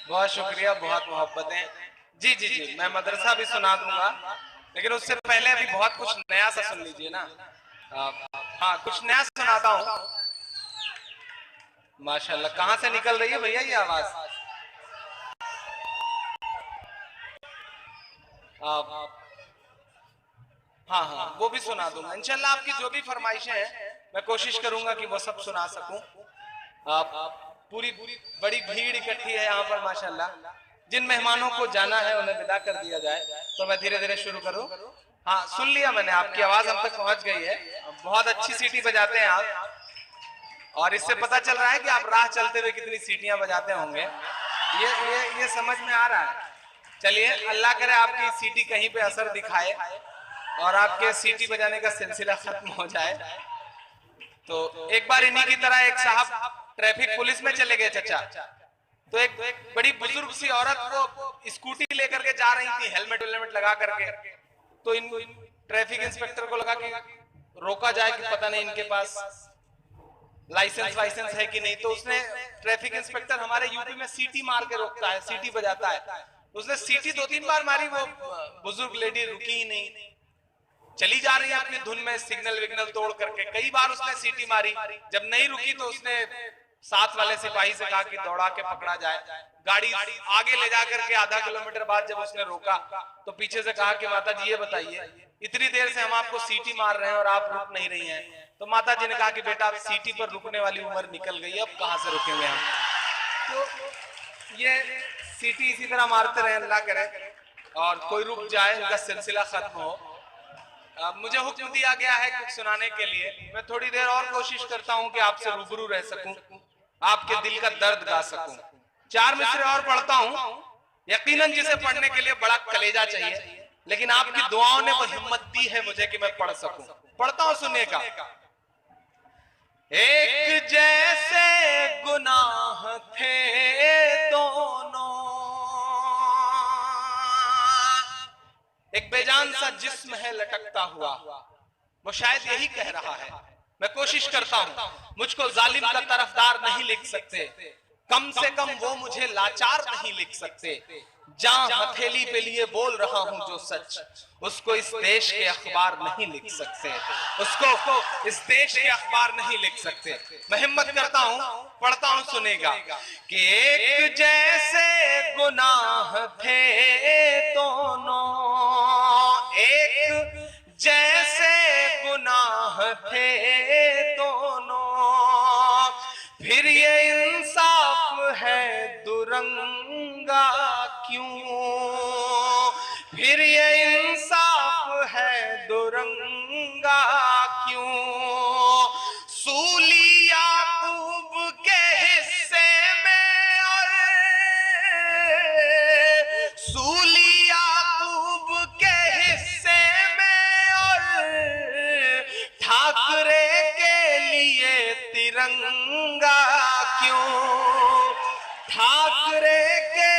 बहुत शुक्रिया, बहुत मोहब्बतें। जी जी जी, मैं मदरसा भी सुना दूंगा, लेकिन उससे पहले अभी बहुत कुछ नया सा सुन लीजिए ना। हाँ, कुछ नया सुनाता हूँ। माशाल्लाह, कहाँ से निकल रही है भैया ये आवाज? हाँ हाँ, वो भी सुना दूंगा इंशाल्लाह। आपकी जो भी फरमाइशें हैं मैं कोशिश करूंगा कि वो सब सुना सकूं। आप पूरी बड़ी भीड़ इकट्ठी है यहाँ पर माशाल्लाह। जिन मेहमानों को जाना है उन्हें विदा कर दिया जाए, तो मैं धीरे धीरे शुरू करूं। हाँ, सुन लिया मैंने, आपकी आवाज हम तक पहुंच गई है। बहुत अच्छी सीटी बजाते हैं आप, और इससे पता चल रहा है कि आप राह चलते हुए कितनी सीटियां बजाते होंगे। ये समझ में आ रहा है। चलिए, अल्लाह करे आपकी सीटी कहीं पे असर दिखाए और आपके सीटी बजाने का सिलसिला खत्म हो जाए। तो एक बार इन्हीं की तरह एक साहब ट्रैफिक पुलिस में चले गए चचा। तो एक बड़ी बुजुर्ग सी औरत वो स्कूटी लेकर के जा रही थी, हेलमेट वेलमेट लगा करके। तो इन ट्रैफिक इंस्पेक्टर को लगा कि रोका जाए कि पता नहीं इनके पास लाइसेंस वाइसेंस है कि नहीं। तो उसने, ट्रैफिक इंस्पेक्टर हमारे यूपी में सीटी मार के रोकता है, सीटी बजाता है। उसने सीटी 2-3 बार मारी, वो बुजुर्ग लेडी रुकी ही नहीं, चली जा रही है अपनी धुन में, सिग्नल विग्नल तोड़ करके। कई बार उसने सीटी मारी, जब नहीं रुकी तो उसने साथ वाले सिपाही से कहा कि दौड़ा के पकड़ा जाए। गाड़ी आगे ले जा करके आधा किलोमीटर बाद जब उसने रोका तो पीछे से कहा कि माता जी ये बताइए, इतनी देर से हम आपको सीटी मार रहे हैं और आप रुक नहीं रही हैं। तो माता जी ने कहा कि बेटा, अब सीटी पर रुकने वाली उम्र निकल गई है, अब कहां से रुकेंगे हम। तो ये सीटी इसी तरह मारते रहे, अल्लाह करे और कोई रुक जाए, उनका सिलसिला खत्म हो। मुझे हुक्म दिया गया है कुछ सुनाने के लिए। मैं थोड़ी देर और कोशिश करता हूं कि आपसे रूबरू रह सकूं, आपके दिल का दर्द गा सकूं। 4 मिसरे और पढ़ता हूं। यकीनन जिसे पढ़ने के लिए बड़ा कलेजा चाहिए, लेकिन आपकी दुआओं ने वो हिम्मत दी है मुझे कि मैं पढ़ सकूं। पढ़ता हूं, सुनिएगा। एक जैसे गुनाह थे दोनों, एक बेजान सा जिस्म है लटकता हुआ। वो शायद यही कह रहा है। मैं कोशिश करता हूं, मुझको जालिम का तरफदार नहीं लिख सकते, कम से कम वो मुझे लाचार नहीं लिख सकते। जहां हथेली पे लिए बोल रहा हूं जो सच, उसको इस देश के अखबार नहीं लिख सकते, उसको इस देश के अखबार नहीं लिख सकते। मैं हिम्मत करता हूं, पढ़ता हूं, सुनेगा कि एक जैसे गुनाह थे दोनों, एक जैसे गुनाह थे दोनों, फिर ये इंसाफ है दुरंगा क्यों, फिर ये इंसाफ है दुरंगा क्यों। सूली याकूब के हिस्से में और सूली याकूब के हिस्से में और ठाकरे के लिए तिरंगा क्यों, ठाकरे के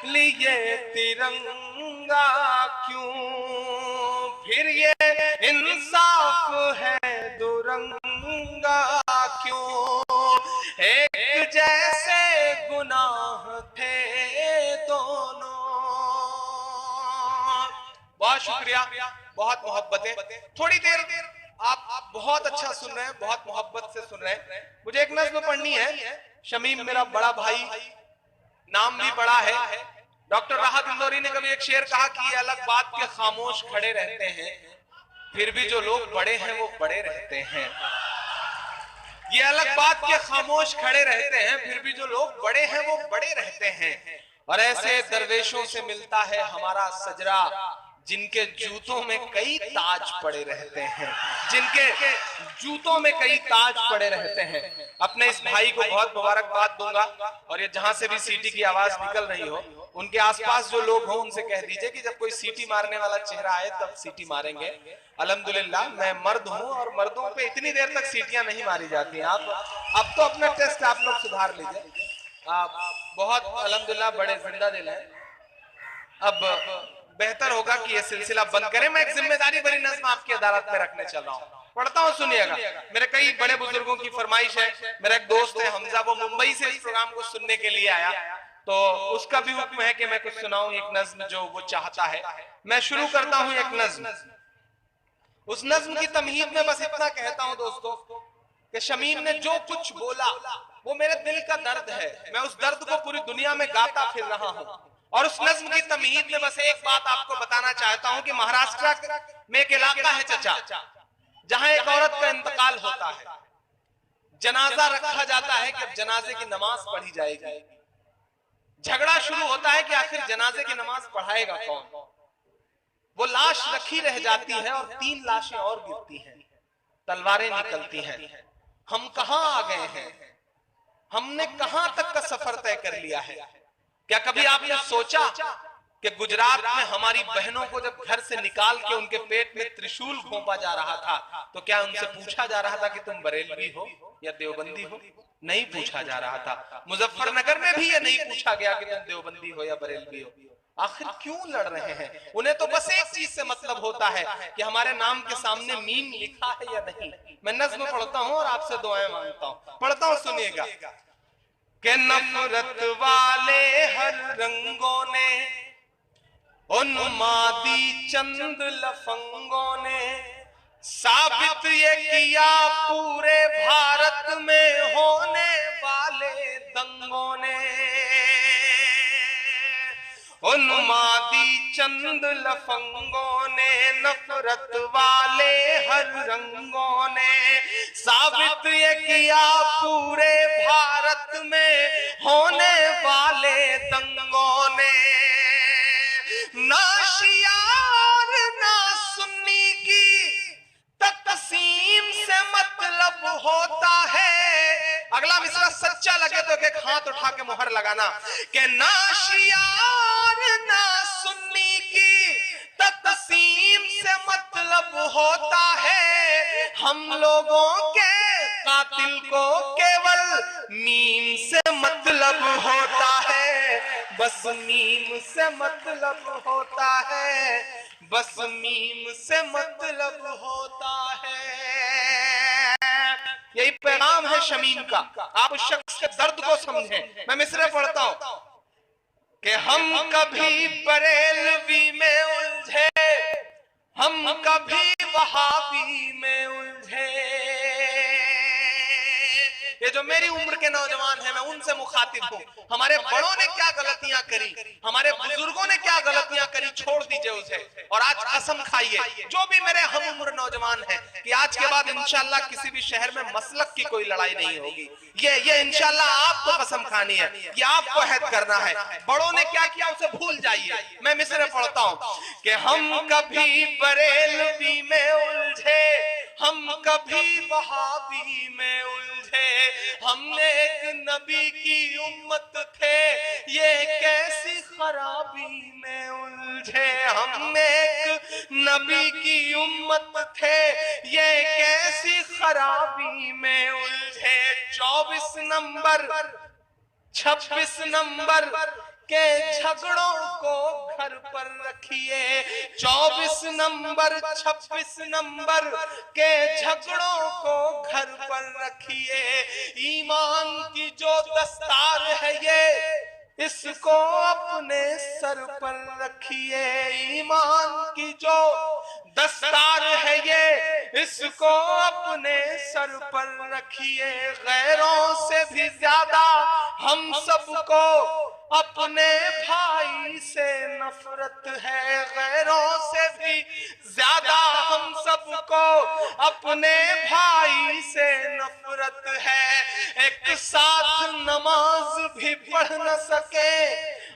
लिए तिरंगा क्यों, फिर ये इंसाफ है दुरंगा क्यों। एक जैसे गुनाह थे दोनों। बहुत शुक्रिया, बहुत मोहब्बतें। थोड़ी देर आप बहुत अच्छा सुन रहे हैं, बहुत मोहब्बत से सुन रहे हैं। मुझे एक नज़्म पढ़नी है। शमीम मेरा बड़ा भाई, नाम भी बड़ा है। डॉक्टर राहत इंदौरी ने कभी एक शेर कहा कि ये अलग बात के खामोश खड़े रहते हैं, फिर भी जो लोग बड़े हैं वो बड़े रहते हैं। ये अलग बात के खामोश खड़े रहते हैं, फिर भी जो लोग बड़े हैं वो बड़े रहते हैं। और ऐसे दरवेशों से मिलता है हमारा सजरा, जिनके जूतों में कई ताज पड़े रहते हैं, जिनके जूतों में कई ताज पड़े रहते हैं। अपने इस भाई को बहुत मुबारकबाद दूंगा, और ये जहां से भी सीटी की आवाज निकल रही हो, उनके आसपास जो लोग हों उनसे कह दीजिए कि जब कोई सीटी मारने वाला चेहरा आए तब सीटी मारेंगे। अल्हम्दुलिल्लाह मैं मर्द हूं और मर्दों पे इतनी देर तक सीटियां नहीं मारी जाती हैं। आप अब तो अपना टेस्ट आप लोग सुधार लीजिए। आप बहुत अल्हम्दुलिल्लाह बड़े जिंदा दिल हैं। अब बेहतर होगा कि ये सिलसिला बंद करें। मैं एक जिम्मेदारी भरी नज़्म आपकी अदालत में रखने चल रहा हूँ, पढ़ता हूँ, सुनिएगा। मेरे कई बड़े बुजुर्गों की फरमाइश है। मेरा एक दोस्त है हमजा, वो मुंबई से इस प्रोग्राम को सुनने के लिए आया, तो उसका भी हुक्म है कि मैं कुछ सुनाऊं एक नज्म जो वो चाहता है। मैं शुरू करता हूं एक नज्म। उस नज्म की तमहीद में बस इतना कहता हूं दोस्तों कि शमीम ने जो कुछ बोला वो मेरे दिल का दर्द है। मैं उस दर्द को पूरी दुनिया में गाता फिर रहा हूं। और उस नज्म की तमहीद में बस एक बात आपको बताना चाहता हूं कि महाराष्ट्र में एक इलाका है चचा, जहां एक औरत का इंतकाल होता है, जनाजा रखा जाता है कि अब जनाजे की नमाज पढ़ी जाएगी। झगड़ा शुरू होता है कि आखिर जनाजे की नमाज पढ़ाएगा कौन। वो लाश रखी रह जाती है और 3 लाशें और गिरती हैं, तलवारें निकलती हैं। हम कहां आ गए हैं, हमने कहां तक का सफर तय कर लिया है। क्या कभी आपने सोचा कि गुजरात में हमारी बहनों को जब घर से निकाल के उनके पेट में त्रिशूल घोंपा जा रहा था तो क्या उनसे पूछा जा रहा था कि तुम बरेलवी हो या देवबंदी हो? नहीं पूछा जा रहा था। मुजफ्फरनगर में भी ये नहीं पूछा गया कि तुम देवबंदी हो या बरेलवी हो। आखिर क्यों लड़ रहे हैं? उन्हें तो बस एक चीज से मतलब होता है कि हमारे नाम के सामने मीम लिखा है या नहीं। मैं नज्म पढ़ता हूं और आपसे दुआएं मांगता हूं, पढ़ता हूं, सुनिएगा। कि नफरत वाले हर रंगों ने, उन्मादी चंद लफंगों ने साबित ये किया पूरे भारत में होने वाले दंगों ने। उन्मादी चंद लफंगों ने, नफरत वाले हर रंगों ने साबित ये किया पूरे भारत में होने वाले दंगों ने। ना शिया और ना सुन्नी की तकसीम से मतलब होता है। अगला मिसरा सच्चा लगे तो एक हाथ उठा के मुहर लगाना कि ना शिया और ना सुन्नी की तकसीम से मतलब होता है। हम लोगों के कातिल को केवल मीम से मतलब होता है, बस मीम से मतलब होता है, बस मीम से मतलब होता है। यही पैगाम है शमीम का। आप उस शख्स के दर्द को समझें। मैं मिसरे पढ़ता हूं कि हम कभी बरेलवी में उलझे, हम कभी वहाबी में उलझे। ये जो मेरी उम्र के नौजवान हैं, मैं उनसे मुखातिब हूं। हमारे बड़ों ने क्या गलतियां करी, हमारे बुजुर्गों ने क्या गलतियां करी, छोड़ दीजिए उसे। और आज कसम खाइए, जो भी मेरे हम उम्र नौजवान हैं, कि आज के बाद इंशाल्लाह किसी भी शहर में मसलक की कोई लड़ाई नहीं होगी। ये इंशाल्लाह आपको कसम खानी है, ये आपको हैद करना है। बड़ों ने क्या किया उसे भूल जाइए। मैं मिसरे पढ़ता हूं कि हम कभी बरेलवी में उलझे, हम कभी वहाबी में उलझे। हमने एक नबी की उम्मत थे, ये कैसी खराबी में उलझे। हम एक नबी की उम्मत थे, ये कैसी खराबी में उलझे। 24 नंबर 26 नंबर के झगड़ों को घर पर रखिए। 24 नंबर 26 नंबर के झगड़ों को घर पर रखिए। ईमान की जो दस्तार है ये, इसको अपने सर पर रखिए। ईमान की जो दस्तार है ये, इसको अपने सर पर रखिए। गैरों से भी ज्यादा हम सबको अपने भाई से नफरत है। गैरों से भी ज्यादा हम सबको अपने भाई से नफरत है। एक साथ नमाज भी पढ़ न सके,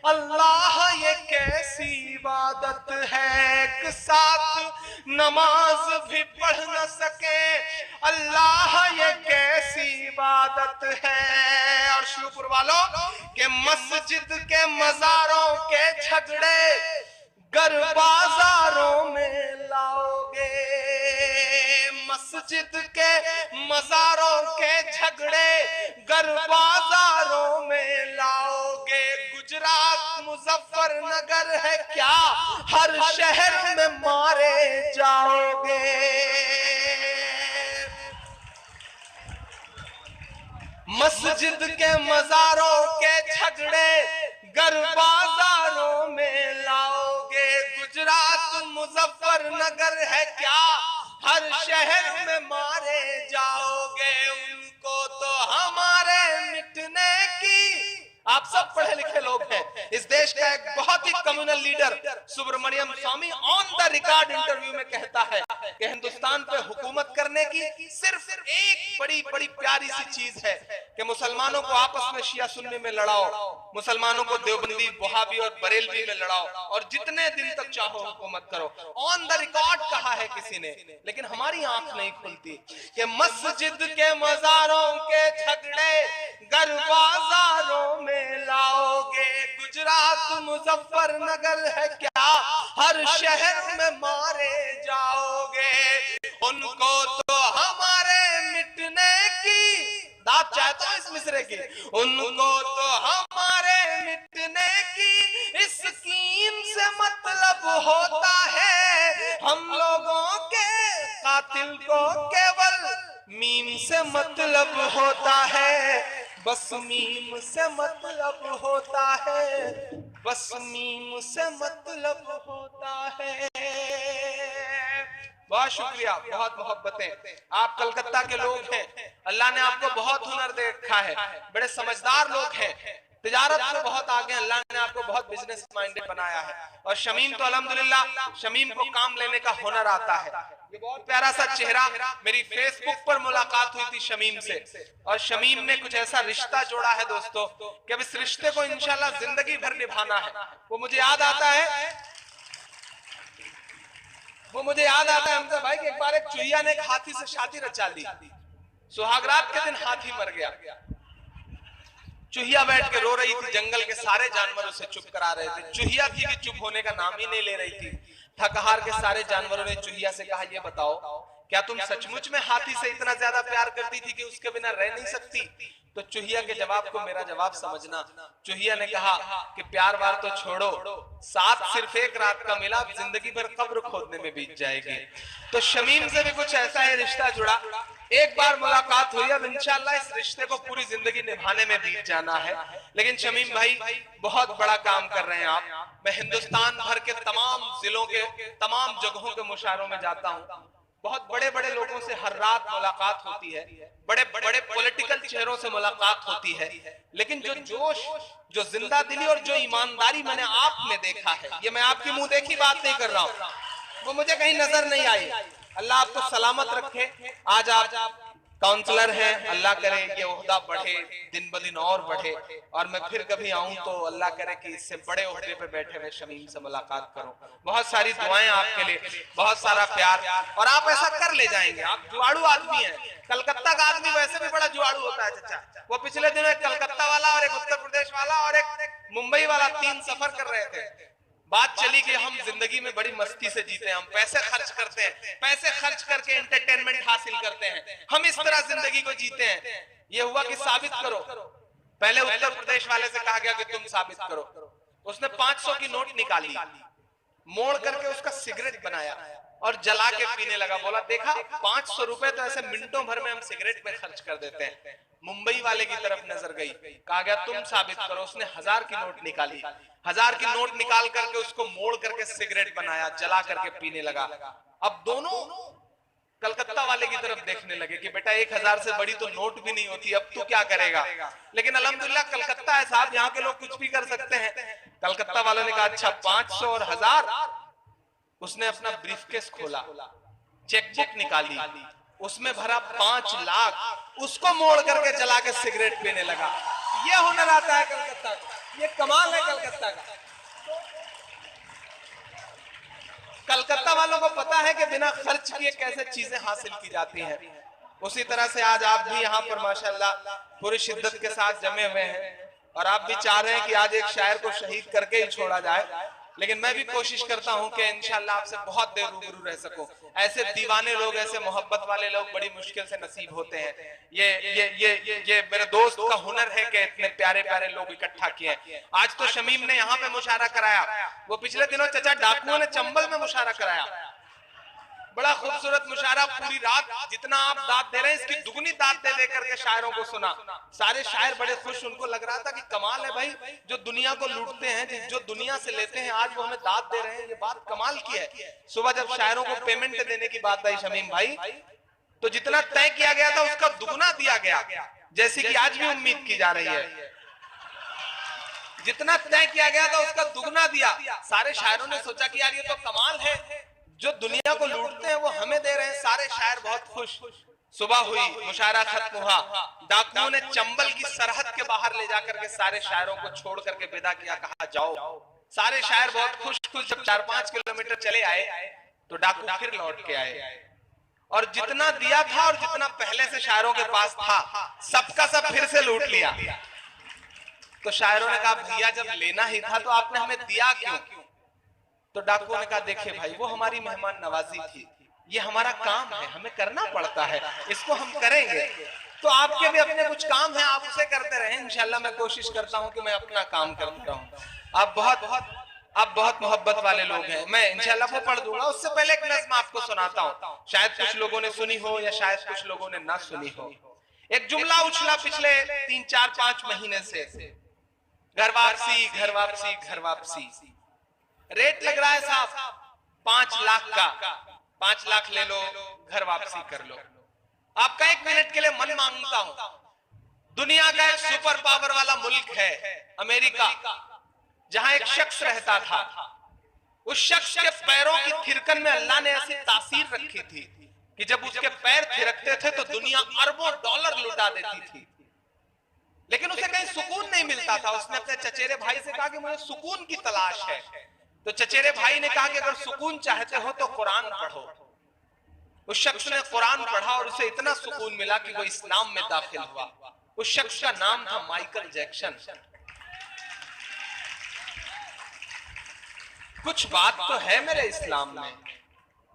अल्लाह ये कैसी इबादत है। एक साथ नमाज भी पढ़ न सके, अल्लाह ये कैसी इबादत है। और शिवपुर वालों के मस्जिद के मजारों के झगड़े गर बाजारों में लाओगे। मस्जिद के मजारों के झगड़े गर बाजारों में लाओगे। गुजरात मुजफ्फरनगर है क्या, हर शहर में मारे जाओगे। मस्जिद के मजारों के झगड़े नगर है क्या, हर शहर में मारे जाओगे, उनको तो हमारे मिटने की। आप सब पढ़े लिखे लोग हैं। इस देश का एक बहुत ही communal leader Subramanian Swamy on the record interview में कहता है कि हिंदुस्तान पे हुकूमत करने की सिर्फ एक बड़ी बड़ी प्यारी सी चीज है कि मुसलमानों को आपस में शिया सुन्नी में लड़ाओ, मुसलमानों को देवबंदी, वहाबी और बरेलवी में लड़ाओ, और जितने दिन तक चाहो हुकूमत करो। ऑन द रिकॉर्ड कहा है किसी ने, लेकिन हमारी आंख नहीं खुलती कि मस्जिद के मजारों के झगड़े घर बाजारों में लाओगे, गुजरात मुजफ्फरनगर है क्या, हर शहर में मारे जाओगे, उनको तो हमारे मिटने की। दाद चाहता हूं इस मिसरे की, उनको तो हमारे मिटने की इस स्कीम से मतलब होता है, हम लोगों के कातिल को केवल मीम से मतलब होता है, बस मीम से मतलब होता है, बस मीम से मतलब होता है। बहुत शुक्रिया, बहुत मोहब्बतें। आप कलकत्ता के लोग हैं, अल्लाह ने आपको बहुत हुनर दे रखा है, बड़े समझदार लोग हैं, तिजारत में बहुत आगे, अल्लाह ने आपको बहुत बिजनेस माइंडेड बनाया है। और शमीम तो अल्हम्दुलिल्लाह, शमीम को काम लेने का हुनर आता है। ये बहुत प्यारा सा चेहरा, मेरी फेसबुक पर मुलाकात हुई थी शमीम से, और शमीम ने कुछ ऐसा रिश्ता जोड़ा है दोस्तों कि अब इस रिश्ते को इंशाल्लाह जिंदगी भर निभाना है। वो मुझे याद आता है हमजा भाई कि एक बार एक चुहिया ने एक हाथी से शादी रचा ली। सुहागरात के दिन हाथी मर गया, चुहिया बैठ के रो रही थी, जंगल के सारे जानवरों से चुप करा रहे थे। चुहिया थी कि चुप होने का नाम ही नहीं ले रही थी। थक हार के सारे जानवरों ने चुहिया से कहा, ये बताओ क्या तुम सचमुच में हाथी से इतना ज्यादा प्यार करती थी कि उसके बिना रह नहीं सकती? तो चुहिया के जवाब को मेरा जवाब समझना। चुहिया ने कहा कि प्यार वार तो छोड़ो, साथ सिर्फ एक रात का मिला, जिंदगी भर कब्र खोदने में बीत जाएगी। तो शमीम से भी कुछ ऐसा है रिश्ता जुड़ा, एक बार मुलाकात हुई, अब इंशाल्लाह इस रिश्ते को पूरी जिंदगी निभाने में बीत जाना है। लेकिन शमीम भाई बहुत बड़ा काम कर रहे हैं आप। मैं हिंदुस्तान भर के तमाम जिलों के तमाम जगहों के मुशायरों में जाता हूँ, बहुत बड़े बड़े लोगों से हर रात मुलाकात होती है, बड़े बड़े पॉलिटिकल चेहरों से मुलाकात होती है, लेकिन जो जोश, जो जिंदा दिली और जो ईमानदारी मैंने आप में देखा है, ये मैं आपकी मुंह देखी बात नहीं कर रहा हूँ, वो मुझे कहीं नजर नहीं आई। अल्लाह आपको सलामत रखे। आज आप काउंसलर हैं, अल्लाह करे ये ओहदा बढ़े, दिन ब दिन और बढ़े, और मैं फिर कभी आऊं तो अल्लाह करे कि इससे बड़े ओहदे पे बैठे हुए शमीम से मुलाकात करूं। बहुत सारी दुआएं आपके लिए, बहुत सारा प्यार, और आप ऐसा कर ले जाएंगे। आप जुआड़ू आदमी हैं, कलकत्ता का आदमी वैसे भी बड़ा जुआड़ू होता है चाचा। वो पिछले दिनों एक कलकत्ता वाला और एक उत्तर प्रदेश वाला और एक मुंबई वाला 3 सफर कर रहे थे। बात चली कि हम जिंदगी में बड़ी मस्ती से जीते हैं, हम पैसे खर्च करते हैं, पैसे खर्च करके एंटरटेनमेंट हासिल करते हैं, हम इस तरह जिंदगी को जीते हैं। ये हुआ कि साबित करो। पहले उत्तर प्रदेश वाले से कहा गया कि तुम साबित करो। उसने 500 की नोट निकाली, मोड़ करके उसका सिगरेट बनाया और जला के पीने लगा। बोला देखा 500 रुपए तो ऐसे मिनटों भर में हम सिगरेट में खर्च कर देते हैं। मुंबई वाले की तरफ नजर गई, कहा गया तुम साबित करो। उसने 1000 की नोट निकाली, 1000 की नोट निकाल करके उसको मोड़ करके सिगरेट बनाया, जला करके पीने लगा। अब दोनों कलकत्ता वाले की तरफ देखने लगे कि बेटा 1000 से बड़ी तो नोट भी नहीं होती, अब तू क्या करेगा? लेकिन अल्हम्दुलिल्लाह कलकत्ता है साहब, यहाँ के लोग कुछ भी कर सकते हैं। कलकत्ता वालों ने कहा अच्छा 500 और 1000। उसने अपना ब्रीफकेस खोला, चेकबुक निकाली, उसमें भरा 5 लाख, उसको मोड़ करके जला के सिगरेट पीने लगा। ये हुनर आता है कलकत्ता का, ये कमाल है कलकत्ता का। कलकत्ता वालों को पता है कि बिना खर्च किए कैसे चीजें हासिल की जाती हैं। उसी तरह से आज आप भी यहाँ पर माशाल्लाह पूरी शिद्दत के साथ जमे हुए हैं, और आप भी चाह रहे हैं कि आज एक शायर को शहीद करके ही छोड़ा जाए। लेकिन मैं भी कोशिश करता हूं कि इंशाल्लाह आपसे बहुत देर रूबरू रह सकूं। ऐसे दीवाने लोग, ऐसे मोहब्बत वाले लोग बड़ी मुश्किल से नसीब होते हैं। ये मेरे दोस्त का हुनर है कि इतने प्यारे प्यारे लोग इकट्ठा किए। आज तो शमीम ने यहाँ पे मुशायरा कराया, वो पिछले दिनों चचा डाकुओं ने चंबल में मुशायरा कराया। बड़ा खूबसूरत मुशायरा, पूरी रात जितना आप दाद दे रहे हैं इसकी दुगनी दाद दे दे करके शायरों को सुना। सारे शायर बड़े खुश, उनको लग रहा था कि कमाल है भाई, जो दुनिया को लूटते हैं, जो दुनिया से लेते हैं, आज वो हमें दाद दे रहे हैं, ये बात कमाल की है। सुबह जब शायरों को पेमेंट देने की बात आई शमीम भाई, तो जितना तय किया गया था उसका दुगना दिया गया, जैसे कि आज भी उम्मीद की जा रही है। जितना तय किया गया था उसका दुगना दिया। सारे शायरों ने सोचा कि यार ये तो कमाल है, जो दुनिया को लूटते हैं वो हमें दे रहे हैं। सारे शायर बहुत खुश। सुबह हुई, मुशायरा खत्म हुआ, डाकुओं ने चंबल की सरहद के बाहर ले जाकर के सारे शायरों को छोड़ करके विदा किया, कहा जाओ। सारे शायर बहुत खुश खुश जब 4-5 किलोमीटर चले आए तो डाकू फिर लौट के आए, और जितना दिया था और जितना पहले से शायरों के पास था सबका सब फिर से लूट लिया। तो शायरों ने कहा भैया जब लेना ही था तो आपने हमें दिया क्यों? तो डाकुओं ने कहा देखिए भाई, वो हमारी मेहमान नवाजी थी, ये हमारा काम है, हमें करना पड़ता है, इसको हम करेंगे। तो आपके भी अपने कुछ काम है, आप उसे करते रहें, इंशाल्लाह मैं कोशिश करता हूं कि मैं अपना काम करता हूं। आप बहुत मोहब्बत वाले लोग हैं, मैं इंशाल्लाह वो पढ़ दूंगा। उससे पहले एक नज़्म आपको सुनाता हूं, शायद कुछ लोगों ने सुनी हो या शायद कुछ लोगों ने ना सुनी हो। एक जुमला उछला पिछले 3-4-5 महीने से, घर वापसी घर वापसी घर वापसी। रेट लग रहा है साहब 5 लाख का, 5 लाख ले लो, घर वापसी कर लो। आपका 1 मिनट के लिए मन मांगता हूं, दुनिया का एक सुपर पावर वाला मुल्क है अमेरिका, जहां एक शख्स रहता था। उस शख्स के पैरों की थिरकन में अल्लाह ने ऐसी तासीर रखी थी कि जब उसके पैर थिरकते थे तो दुनिया अरबों डॉलर लुटा देती थी, लेकिन उसे कहीं सुकून नहीं मिलता था। उसने अपने चचेरे भाई से कहा कि मुझे सुकून की तलाश है। तो चचेरे भाई ने कहा कि अगर सुकून चाहते हो तो कुरान पढ़ो। उस शख्स ने कुरान पढ़ा और उसे इतना सुकून मिला कि वो इस्लाम में दाखिल हुआ। उस शख्स का नाम था माइकल जैक्सन। कुछ बात तो है मेरे इस्लाम में,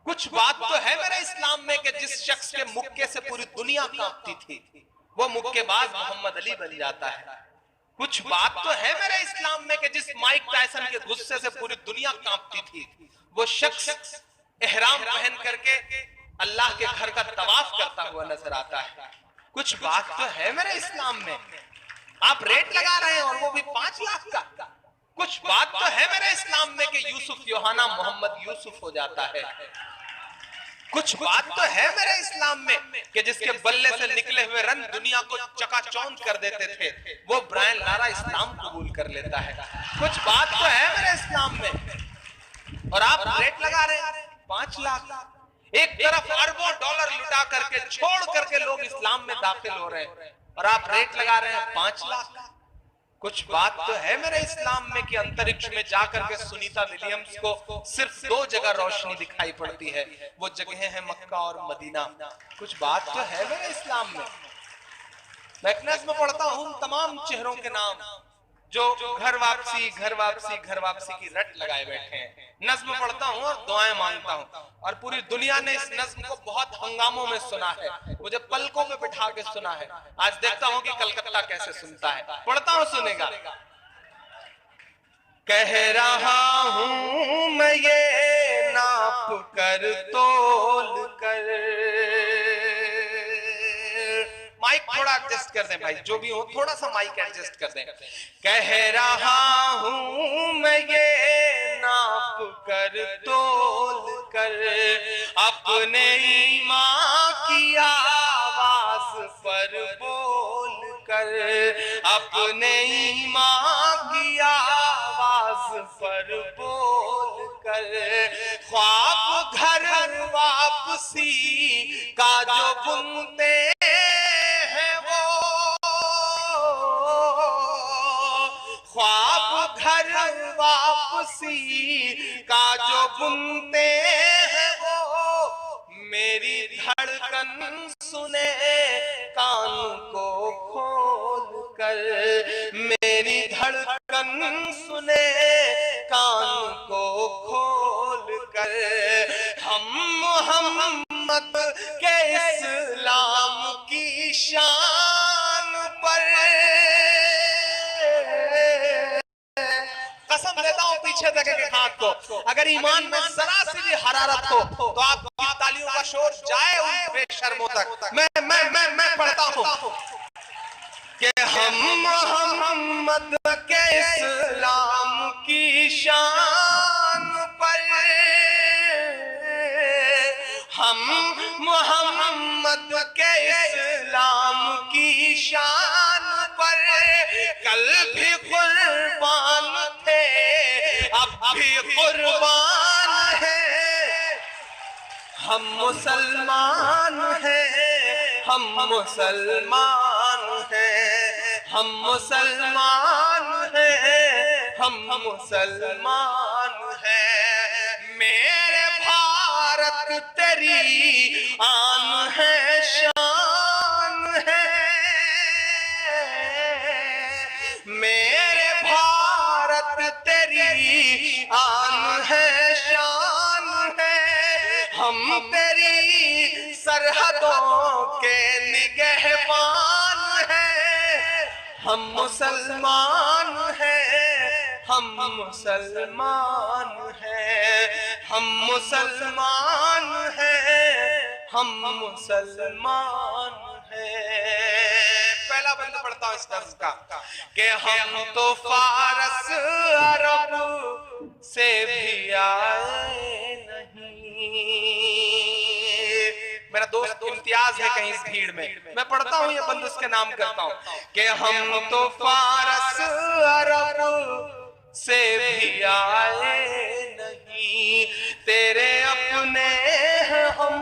कुछ बात तो है मेरे इस्लाम में कि जिस शख्स के मुक्के से पूरी दुनिया कांपती थी वो मुक्केबाज मोहम्मद अली बन जाता है। कुछ बात तो है मेरे इस्लाम में कि जिस माइक टायसन के गुस्से से पूरी दुनिया कांपती थी वो शख्स एहराम पहन करके अल्लाह के घर का तवाफ करता हुआ नजर आता है। कुछ बात तो है मेरे इस्लाम में। आप रेट लगा रहे हैं और वो भी 5 लाख का। कुछ बात तो है मेरे इस्लाम में कि यूसुफ योहाना मोहम्मद यूसुफ हो जाता है। कुछ बात तो है मेरे इस्लाम में कि जिसके बल्ले से निकले हुए रन दुनिया को चकाचौंध कर देते थे वो ब्रायन लारा इस्लाम कबूल कर लेता है। कुछ बात तो है मेरे इस्लाम में, और आप रेट लगा रहे हैं 5 लाख। एक तरफ अरबों डॉलर लुटा करके छोड़ करके लोग इस्लाम में दाखिल हो रहे हैं और आप रेट लगा रहे हैं 5 लाख। कुछ बात तो है मेरे इस्लाम में कि अंतरिक्ष में जाकर के सुनीता विलियम्स को सिर्फ 2 जगह रोशनी दिखाई पड़ती है, वो जगह है मक्का और मदीना। कुछ बात तो है मेरे इस्लाम में। मैं एक नज़्म पढ़ता हूं तमाम चेहरों के नाम जो घर वापसी घर वापसी घर वापसी की रट लगाए बैठे हैं। नज़्म पढ़ता हूं और दुआएं मांगता हूं, और पूरी दुनिया ने इस नज़्म को बहुत हंगामों में सुना है, मुझे पलकों पे बिठा के सुना है। आज देखता हूं कि कलकत्ता कैसे सुनता है। पढ़ता हूं, सुनेगा। कह रहा हूं मैं ये नाप कर तोल कर, माइक थोड़ा एडजस्ट कर दें भाई, जो भी हो थोड़ा सा माइक एडजस्ट कर दें। कह रहा हूं मैं ये नाप कर तोल कर, अपने ईमान की आवाज पर बोल कर, अपने ईमान की आवाज पर बोल कर, ख्वाब घर वापसी का जो बुनते ख्वाब घर वापसी का जो बुनते हैं वो मेरी धड़कन सुने कान को खोल कर, मेरी धड़कन सुने कान को खोल कर। हम मोहम्मद के इस्लाम की शान पर कसम देता हूं पीछे देखेंगे हाथ को। अगर ईमान में जरा सी भी हरारत हो तो आपकी तालियों का शोर जाए उन बेशर्मों तक। मैं पढ़ता हूं कि हम मोहम्मद के इस्लाम की शान पर, हम मोहम्मद के इस्लाम की शान पर कल भी कुर्बान थे, अब भी कुर्बान है। हम मुसलमान हैं, हम मुसलमान हैं, हम मुसलमान हैं, हम मुसलमान हैं। मेरे भारत तेरी आन है, शान है। मेरे भारत तेरी आन है, शान है। हम तेरी सरहदों के निगहबान हैं। हम मुसलमान हैं, हम मुसलमान हैं, हम मुसलमान हैं, हम मुसलमान हैं। पहला बंद पढ़ता हूं इस दर्स का कि हम तो फारस अरब से भी आए नहीं। मेरा दोस्त इम्तियाज है कहीं इस भीड़ में, मैं पढ़ता हूं ये बंद उसके नाम करता हूं कि हम तो फारस अरब से भी आए नहीं, तेरे अपने हम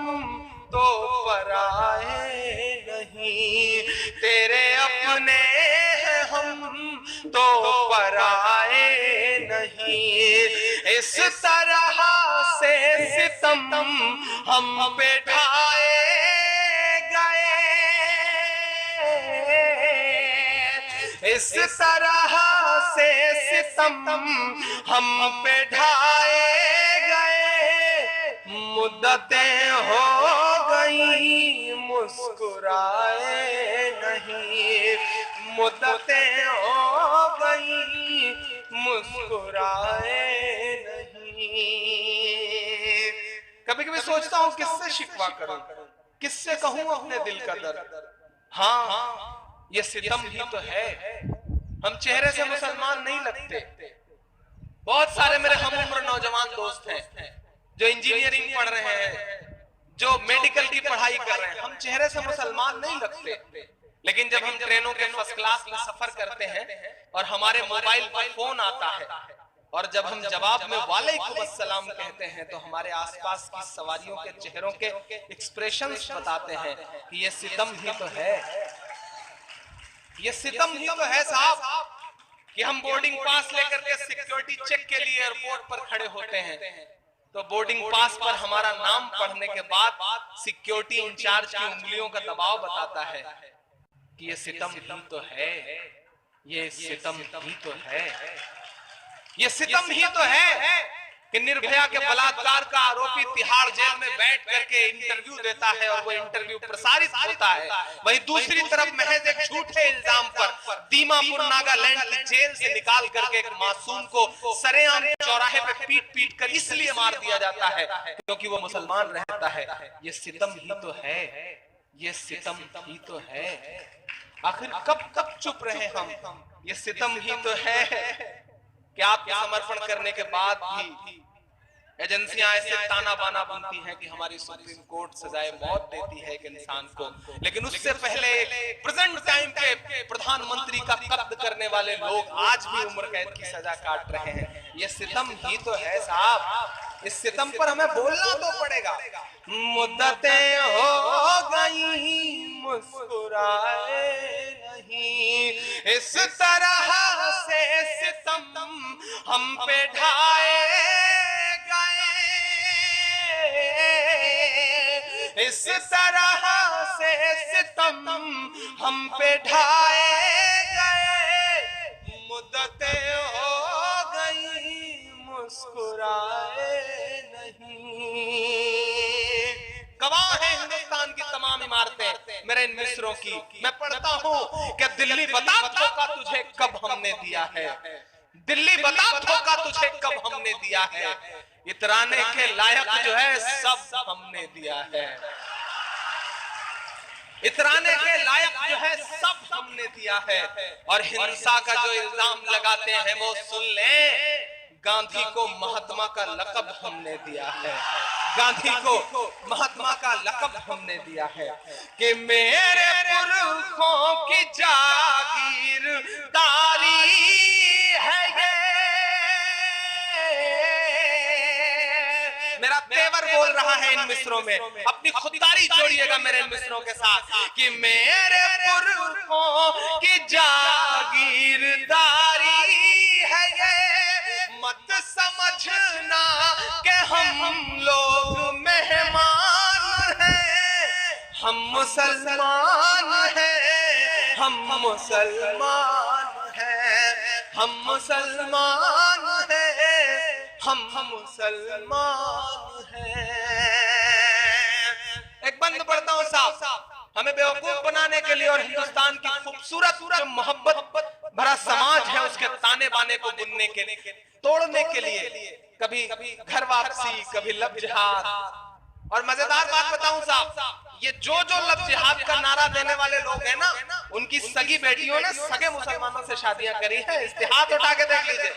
तो पराए नहीं, तेरे अपने हम तो पराए नहीं। इस तरह से सितम हम पे ढाए गए, इस तरह से सितम हम पे ढाए गए। मुद्दतें हो गई मुस्कुराए नहीं, मुद्दतें हो गई मुस्कुराए नहीं। कभी कभी सोचता हूं किससे शिकवा करूं, किससे कहूं अपने दिल का दर्द। हाँ, ये सितम ही तो है। हम चेहरे से मुसलमान नहीं लगते। बहुत सारे मेरे हम उम्र नौजवान दोस्त हैं जो इंजीनियरिंग पढ़ रहे हैं, जो मेडिकल की पढ़ाई कर रहे हैं। हम चेहरे से मुसलमान नहीं लगते, लेकिन जब हम ट्रेनों के फर्स्ट क्लास में सफर करते हैं और हमारे मोबाइल पर फोन आता है और जब हम जवाब में वालेकुम अस्सलाम कहते हैं तो हमारे आसपास की सवारियों के चेहरों के एक्सप्रेशंस बताते हैं कि ये सितम ही तो है, ये सितम ही तो है साहब कि हम बोर्डिंग पास लेकर के सिक्योरिटी चेक के लिए एयरपोर्ट पर खड़े होते हैं तो बोर्डिंग पास पर हमारा नाम पढ़ने के बाद सिक्योरिटी इंचार्ज की उंगलियों का दबाव बताता है कि ये सितम ही तो है, ये सितम ही तो है, ये सितम ही तो है कि निर्भया के बलात्कार का आरोपी तिहाड़ जेल में बैठ करके इंटरव्यू देता है और वो इंटरव्यू प्रसारित होता है। वहीं दूसरी तरफ महज एक झूठे इल्जाम पर दीमापुर नागालैंड की जेल से निकाल करके एक मासूम को सरेआम चौराहे पे पीट पीट कर इसलिए मार दिया जाता है क्योंकि वो मुसलमान रहता है। ये सितम ही तो है, ये सितम ही तो है। आखिर कब तक चुप रहे हम? ये सितम ही तो है कि आपके समर्पण करने के बाद भी एजेंसियां ऐसे ताना बाना बनती हैं कि हमारी सुप्रीम कोर्ट सजाए मौत देती है एक इंसान को, लेकिन उससे पहले प्रेजेंट टाइम के प्रधानमंत्री का कब्ज करने वाले लोग आज भी उम्र कैद की सजा काट रहे हैं। ये सितम ही तो है साहब, इस सितम पर हमें बोलना तो पड़ेगा। मुद्दतें हो गई मुस्कुराए नहीं, इस तरह से सितम हम पे ढाए गए, इस तरह से सितम हम पे ढाए गए। मुद्दतें हो गई मुस्कुराए नहीं। गवाह है हिंदुस्तान की तमाम इमारतें मेरे इन मिस्रों की। मैं पढ़ता हूं कि दिल्ली बता धोखा तुझे कब हमने दिया है, दिल्ली बता धोखा तुझे कब हमने दिया है, इतराने के लायक जो है सब हमने दिया है, इतराने के लायक जो है सब हमने दिया है। और हिंसा का जो इल्जाम लगाते हैं वो सुन ले, गांधी को महात्मा का लक़ब हमने दिया है, गांधी को महात्मा का लक़ब हमने दिया है कि मेरे पुरखों की जागीरदारी है ये। मेरा तेवर बोल रहा है इन मिसरों में, अपनी खुददारी जोड़िएगा मेरे इन मिसरों के साथ कि मेरे पुरखों की जागीरदारी है ये, मत समझना कि हम लोग मेहमान हैं, हम मुसलमान हैं, हम मुसलमान हैं, हम मुसलमान हैं, हम मुसलमान हैं। एक बंद पढ़ता हूं साहब, हमें बेवकूफ बनाने के लिए और हिंदुस्तान की खूबसूरत जो मोहब्बत भरा समाज है उसके ताने बाने को बुनने के लिए, तोड़ने के लिए, कभी घर वापसी, कभी लब जिहाद। और मजेदार बात बताऊं साहब, ये जो लब जिहाद का नारा देने वाले लोग हैं ना, उनकी सगी बेटियों ने सगे मुसलमानों से शादियां करी है। इस्तिहाद उठा के देख लीजिए,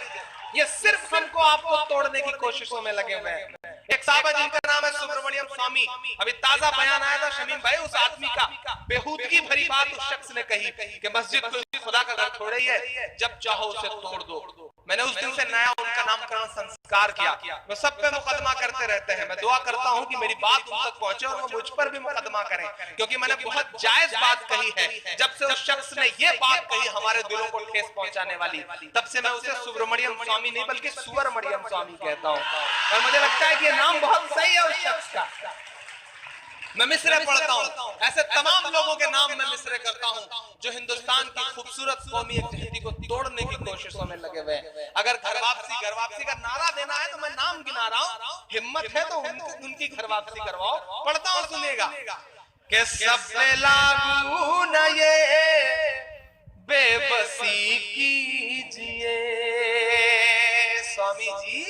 ये सिर्फ हमको आपको तोड़ने की कोशिशों में लगे हुए हैं। एक साहब है जिनका नाम है सुब्रमण्यम स्वामी, अभी ताजा बयान आया था शमीम भाई, उस आदमी का बेहूदगी भरी बात उस शख्स ने कही कि मस्जिद को खुदा का घर थोड़ा ही है, जब चाहो उसे तोड़ दो। मैंने उस दिन से नया उनका नामकरण संस्कार किया। वो सब पे मुकदमा करते रहते हैं, मैं दुआ करता हूं कि मेरी बात उन तक पहुंचे और वो मुझ पर भी मुकदमा करें, क्योंकि मैंने बहुत जायज बात कही है। जब से उस शख्स ने ये बात कही हमारे दिलों को ठेस पहुंचाने वाली, तब से मैं उसे सुब्रमण्यम स्वामी नहीं बल्कि सुवरमण्यम स्वामी कहता हूं। और मुझे लगता है कि ये नाम बहुत सही है उस शख्स का। मैं मिसरे पढ़ता हूँ, ऐसे तमाम लोगों के नाम मैं मिसरे करता हूँ जो हिंदुस्तान की खूबसूरत कौमी एकजहती को तोड़ने की कोशिशों में लगे हुए हैं। अगर घर वापसी का नारा देना है तो मैं नाम गिना रहा हूँ, हिम्मत है तो उनकी घर वापसी करवाओ। पढ़ता हूँ, सुनिएगा कि सब पे लागू न ये बेबसी कीजिए, स्वामी जी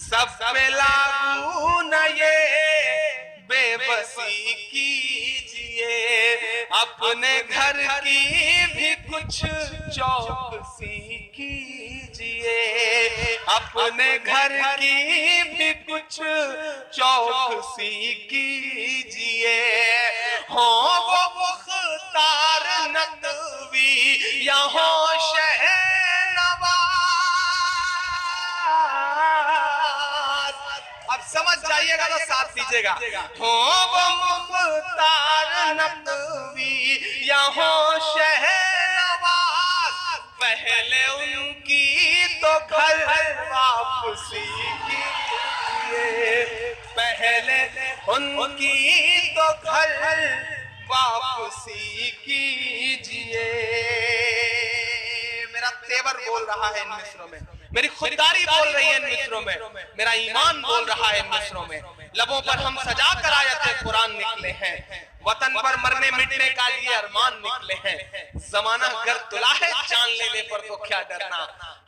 सब पे लागू न ये बेबसी कीजिए, अपने घर की भी कुछ चौकसी कीजिए, अपने घर की भी कुछ चौकसी कीजिए। हो वो मुख्तार नकवी या हो शहनवाज, अब समझ जाइएगा तो साथ दीजिएगा। हो वो मुख्तार नकवी या हो शहनवाज, पहले उनकी तो घर वापसी कीजिए, पहले उनकी तो घर वापसी कीजिए। मेरा तेवर बोल रहा है इन मिसरों में, मेरी खुददारी बोल रही है इन मिसरों में, मेरा ईमान बोल रहा है इन मिसरों में। लबों पर हम सजा कर आयते कुरान निकले हैं, वतन पर मरने मिटने का लिए अरमान निकले हैं। जमाना गर तुला है जान लेने पर तो क्या डरना,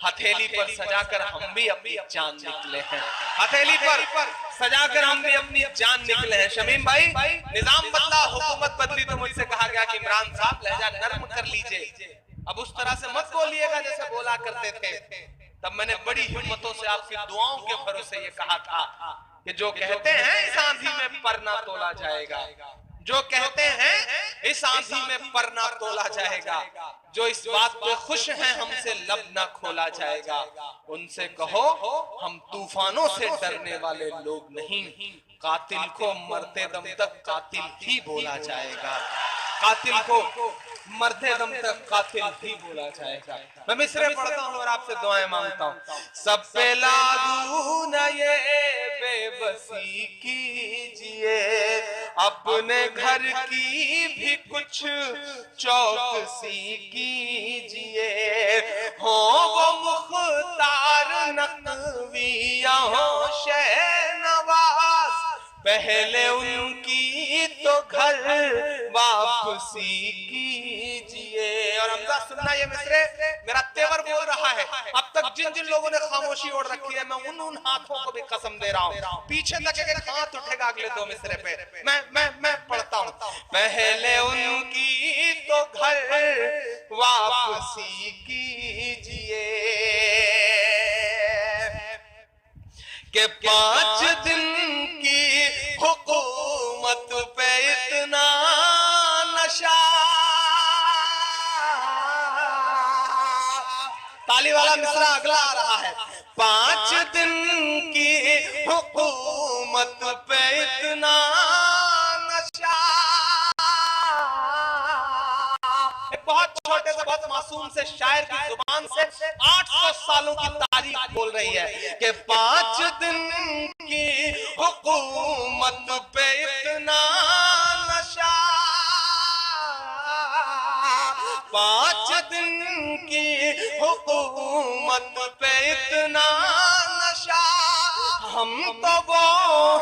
हथेली पर सजाकर हम भी अपनी जान निकले हैं, हथेली पर सजाकर हम भी अपनी जान निकले हैं। शमीम भाई, निजाम बदला, हुकूमत बदली तो मुझसे कहा गया कि इमरान साहब लहजा नर्म कर लीजिए, अब उस तरह से मत बोलिएगा जैसे बोला करते थे। तब मैंने बड़ी हिम्मतों से आपकी दुआओं के भरोसे ये कहा था कि जो कहते हैं इस आंधी में पर ना तोला जाएगा, जो कहते हैं इस आंधी में पर ना तोला जाएगा, जो इस बात पे खुश हैं हमसे लब ना खोला जाएगा, उनसे कहो हम तूफानों से डरने वाले लोग नहीं, कातिल को मरते दम तक कातिल ही बोला जाएगा, कातिल को मरते दम तक कातिल ही बोला जाएगा। मैं मिसरे पढ़ता हूँ और आपसे दुआएं मांगता हूँ। सब पे लागू न ये बेबसी कीजिए, अपने घर की भी कुछ चौकसी कीजिए। हो वो मुख्तार नकवी या हो शहनवाज, पहले उनकी तो घर वापसी कीजिए। और हमजा सुनना, ये मिसरे मेरा तेवर बोल रहा है। अब तक जिन जिन लोगों ने खामोशी ओढ़ रखी है, मैं उन हाथों को भी कसम दे रहा हूं, पीछे तक एक हाथ उठेगा अगले 2 मिसरे पे, मैं पढ़ता हूं। पहले उनकी तो घर वापसी कीजिए कि 5 दिन की हुकूमत पे इतना नशा। ताली वाला मिसरा अगला आ रहा है। 5 दिन की हुकूमत पे इतना नशा। बहुत छोटे से बहुत मासूम से शायर की जुबान से 800 सालों की तारीख बोल रही है कि 5 दिन की हुकूमत पे इतना नशा। 5 दिन की हुकूमत पे इतना नशा। हम तो वो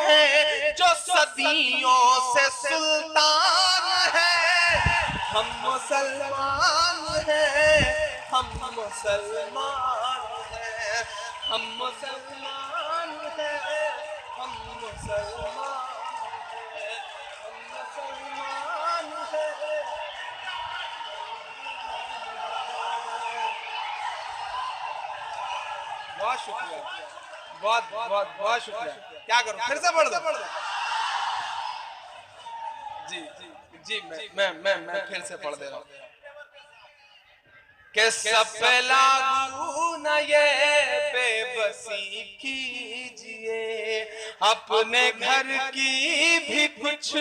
हैं जो सदियों से सुल्तान है। हम मुसलमान हैं, हम मुसलमान हैं, हम मुसलमान हैं, हम मुसलमान हैं, हम मुसलमान हैं। बहुत शुक्रिया, बहुत बहुत बहुत शुक्रिया। क्या करूं, फिर से पढ़ दो? जी जी मैं फिर से पढ़ दे रहा हूं कि सब पे लागू न ये बेबसी कीजिए, अपने घर की भी कुछ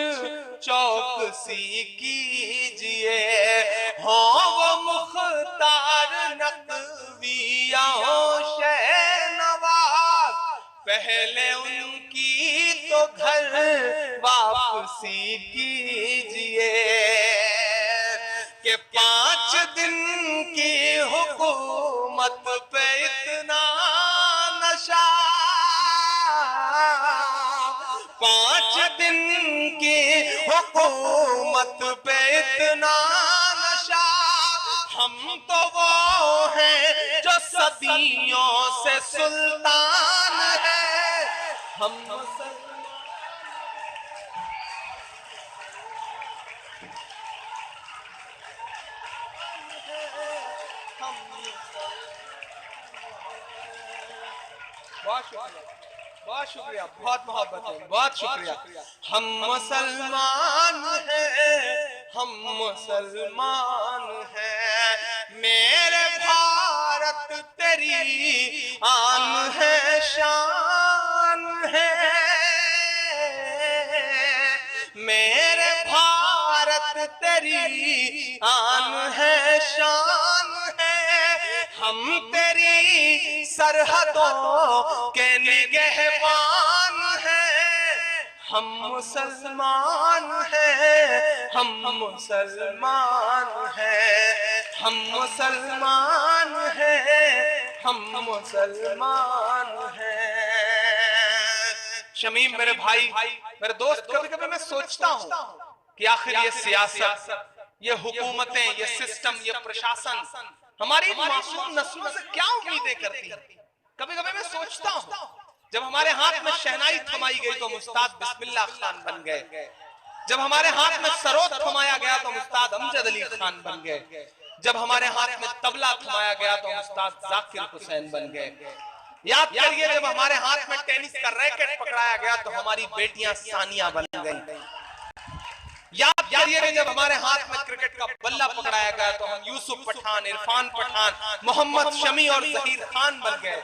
चौकसी कीजिए। हो वो मुख्तार नकविया हो शहनवाज, पहले उनकी तो घर वापसी कीजिए कि 5 दिन की हुकूमत पे इतना नशा। 5 दिन की हुकूमत पे इतना नशा। हम तो वो हैं जो सदियों से सुल्तान है। हम बहुत शुक्रिया, बहुत शुक्रिया, बहुत मोहब्बत है, बहुत शुक्रिया। हम मुसलमान हैं, हम मुसलमान हैं। मेरे भारत तेरी आन है, शान है। मेरे भारत तेरी आन है, शान है। हम तेरी सरहदों के निगहबान हैं। हम मुसलमान हैं, हम मुसलमान हैं, हम मुसलमान हैं, हम मुसलमान हैं। शमीम मेरे भाई, मेरे दोस्त, कभी कभी मैं सोचता हूँ कि आखिर ये सियासत, ये हुकूमतें, ये सिस्टम, ये प्रशासन हमारी मासूम नस्लों से क्या उम्मीदें करती है। कभी कभी मैं सोचता हूँ, जब हमारे हाथ में शहनाई थमाई गई तो मुस्ताद बिस्मिल्लाह खान बन गए। जब हमारे हाथ में सरोद थमाया गया तो मुस्ताद अमजद अली खान बन गए। जब हमारे हाथ में तबला थमाया गया तो मुस्ताद जाकिर हुसैन बन गए। याद करिए, जब हमारे हाथ में टेनिस का रैकेट पकड़ाया गया तो हमारी बेटियां सानिया बन गई। याद करिए, जब हमारे हाथ में क्रिकेट का बल्ला पकड़ाया गया तो हम यूसुफ पठान, इरफान पठान, मोहम्मद शमी और जहीर खान बन गए।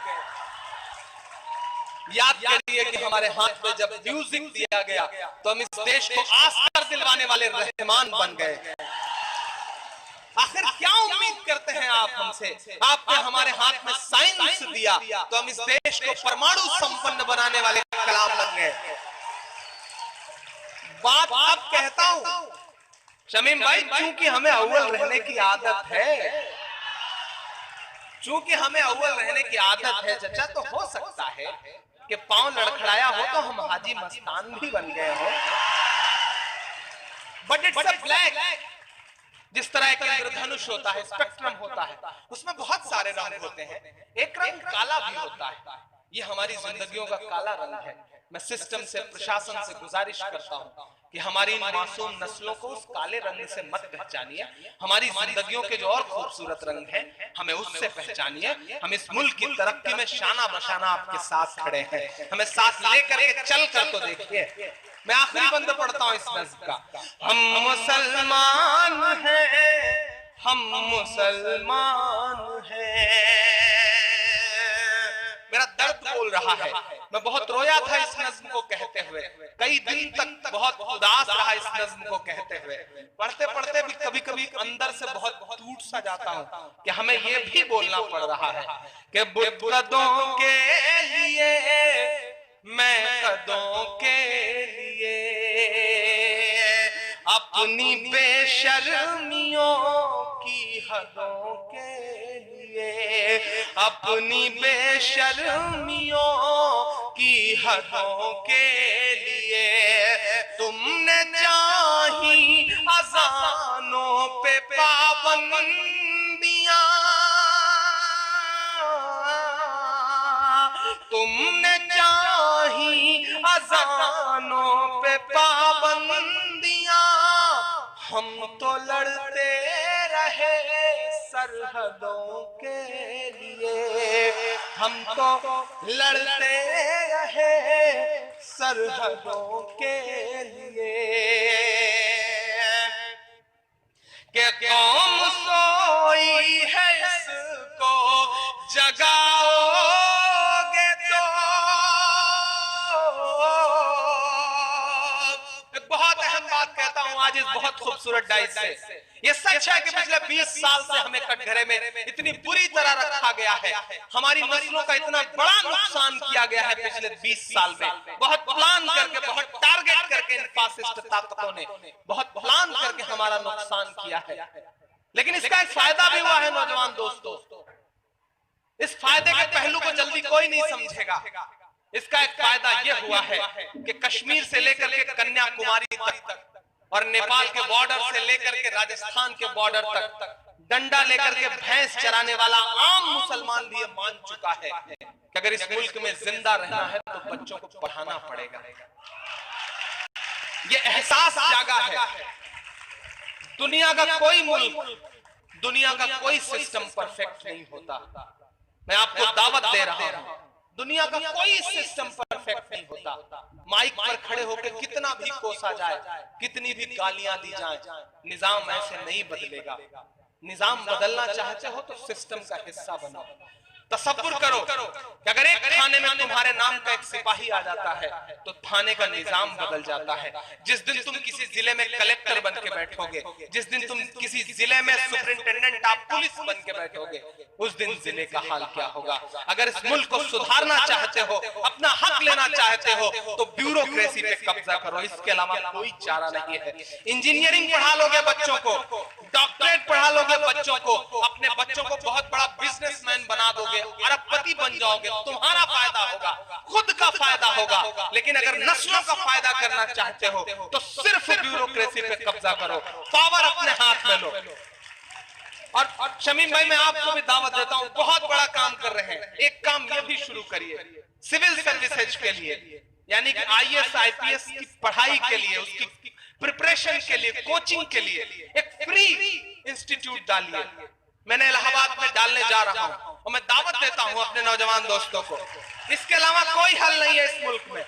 याद करिए कि हमारे हाथ में जब म्यूजिक दिया गया तो हम इस देश को आस्कर दिलवाने वाले रहमान बन गए। आखिर क्या उम्मीद करते हैं आप हमसे? आपने हमारे हाथ में साइंस दिया तो हम इस देश को परमाणु संपन्न बनाने वाले कलाम बन गए। बात अब कहता हूं शमीम भाई, चूंकि हमें अव्वल रहने की आदत है, चूंकि हमें अव्वल रहने की आदत है चचा, तो हो सकता है कि पांव लड़खड़ाया हो तो हम हाजी मस्तान भी बन गए हो। बट इट्स अ ब्लैक, जिस तरह एक इंद्रधनुष होता है, स्पेक्ट्रम होता है, उसमें बहुत सारे रंग होते हैं, एक रंग काला भी होता है। ये हमारी जिंदगियों का काला रंग है। मैं सिस्टम से, प्रशासन से गुजारिश करता हूं कि हमारी इन मासूम नस्लों को उस काले रंग से मत पहचानिए। हमारी जिंदगियों के जो और खूबसूरत रंग हैं, हमें उससे पहचानिए। हम इस मुल्क की तरक्की में शाना बशाना आपके साथ खड़े हैं। हमें साथ लेकर के चल कर तो देखिए। मैं आखिरी बंद पढ़ता हूं इस नज्म का। हम मुसलमान हैं, हम मुसलमान हैं। मेरा दर्द बोल रहा है। मैं बहुत रोया था इस नज्म को कहते हुए, कई दिन तक बहुत उदास रहा इस नज्म को कहते हुए। पढ़ते पढ़ते भी कभी कभी अंदर से बहुत टूट सा जाता हूँ कि हमें ये भी बोलना पड़ रहा है कि बुतों के लिए, मैं कदों के लिए, अपनी बेशर्मियों की हदों के लिए, अपनी बेशर्मियों की हदों के लिए, तुमने चाही अज़ानों पे पाबंदियां, तुमने चाही अज़ानों पे पाबंदियां, हम तो लड़ते रहे सरहदों के लिए, हम तो लड़ते रहे सरहदों के लिए। कि कौम सोई है इसको जगाओगे तो। एक बहुत अहम बात कहता हूं आज इस बहुत खूबसूरत डाइस से। ये सच है कि पिछले 20 साल से हमें कटघरे में इतनी बुरी तरह रखा गया है, हमारी नस्लों का इतना बड़ा नुकसान किया गया है पिछले 20 साल में। बहुत प्लान करके, बहुत टारगेट करके इन फासिस्ट ताकतों ने बहुत प्लान करके हमारा नुकसान किया है। लेकिन इसका एक फायदा भी हुआ है नौजवान दोस्तों। इस फायदे के पहलू को जल्दी कोई नहीं समझेगा। इसका एक फायदा यह हुआ है कि कश्मीर से लेकर के कन्याकुमारी तक और नेपाल के बॉर्डर से लेकर के राजस्थान के बॉर्डर तक डंडा लेकर के भैंस चराने वाला आम मुसलमान भी ये मान चुका है कि अगर इस मुल्क में जिंदा रहना है तो बच्चों को पढ़ाना पड़ेगा। ये एहसास जागा है। दुनिया का कोई मुल्क, दुनिया का कोई सिस्टम परफेक्ट नहीं होता। मैं आपको दावत दे रहा हूं, दुनिया का कोई सिस्टम परफेक्ट नहीं होता। माइक पर खड़े होकर कितना भी कोसा जाए, कितनी भी गालियां दी जाएं, निजाम ऐसे नहीं बदलेगा। निजाम बदलना चाहते हो तो सिस्टम का हिस्सा बनो। तसव्वुर करो कि अगर एक थाने में तुम्हारे नाम का एक सिपाही आ जाता है तो थाने का निजाम बदल जाता है। जिस दिन तुम किसी जिले में कलेक्टर बन के बैठोगे, जिस दिन तुम किसी जिले में सुपरिंटेंडेंट ऑफ पुलिस बन के बैठोगे, उस दिन जिले का हाल क्या होगा। अगर इस मुल्क को सुधारना चाहते हो, अपना हक लेना चाहते हो तो ब्यूरोक्रेसी पे कब्जा करो, इसके अलावा कोई चारा नहीं है। इंजीनियरिंग पढ़ा लोगे बच्चों को, डॉक्टरेट पढ़ा लोगे बच्चों को, अपने बच्चों को बहुत बड़ा बिजनेसमैन बना दोगे, अरबपति बन जाओगे, तुम्हारा फायदा होगा, खुद का फायदा होगा। लेकिन अगर नस्लों का फायदा करना चाहते हो तो सिर्फ ब्यूरोक्रेसी पे कब्जा करो, पावर अपने हाथ में लो। और शमीम भाई, मैं आपको भी दावत देता हूं, बहुत बड़ा काम कर रहे हैं। एक काम ये भी शुरू करिए सिविल सर्विसेज के लिए, यानी कि IAS IPS की पढ़ाई के लिए, उसकी प्रिपरेशन के लिए, कोचिंग के लिए एक फ्री इंस्टीट्यूट डालिए। मैंने इलाहाबाद में डालने जा रहा हूं और मैं दावत देता हूं अपने नौजवान दोस्तों को, इसके अलावा कोई हल नहीं है इस मुल्क में।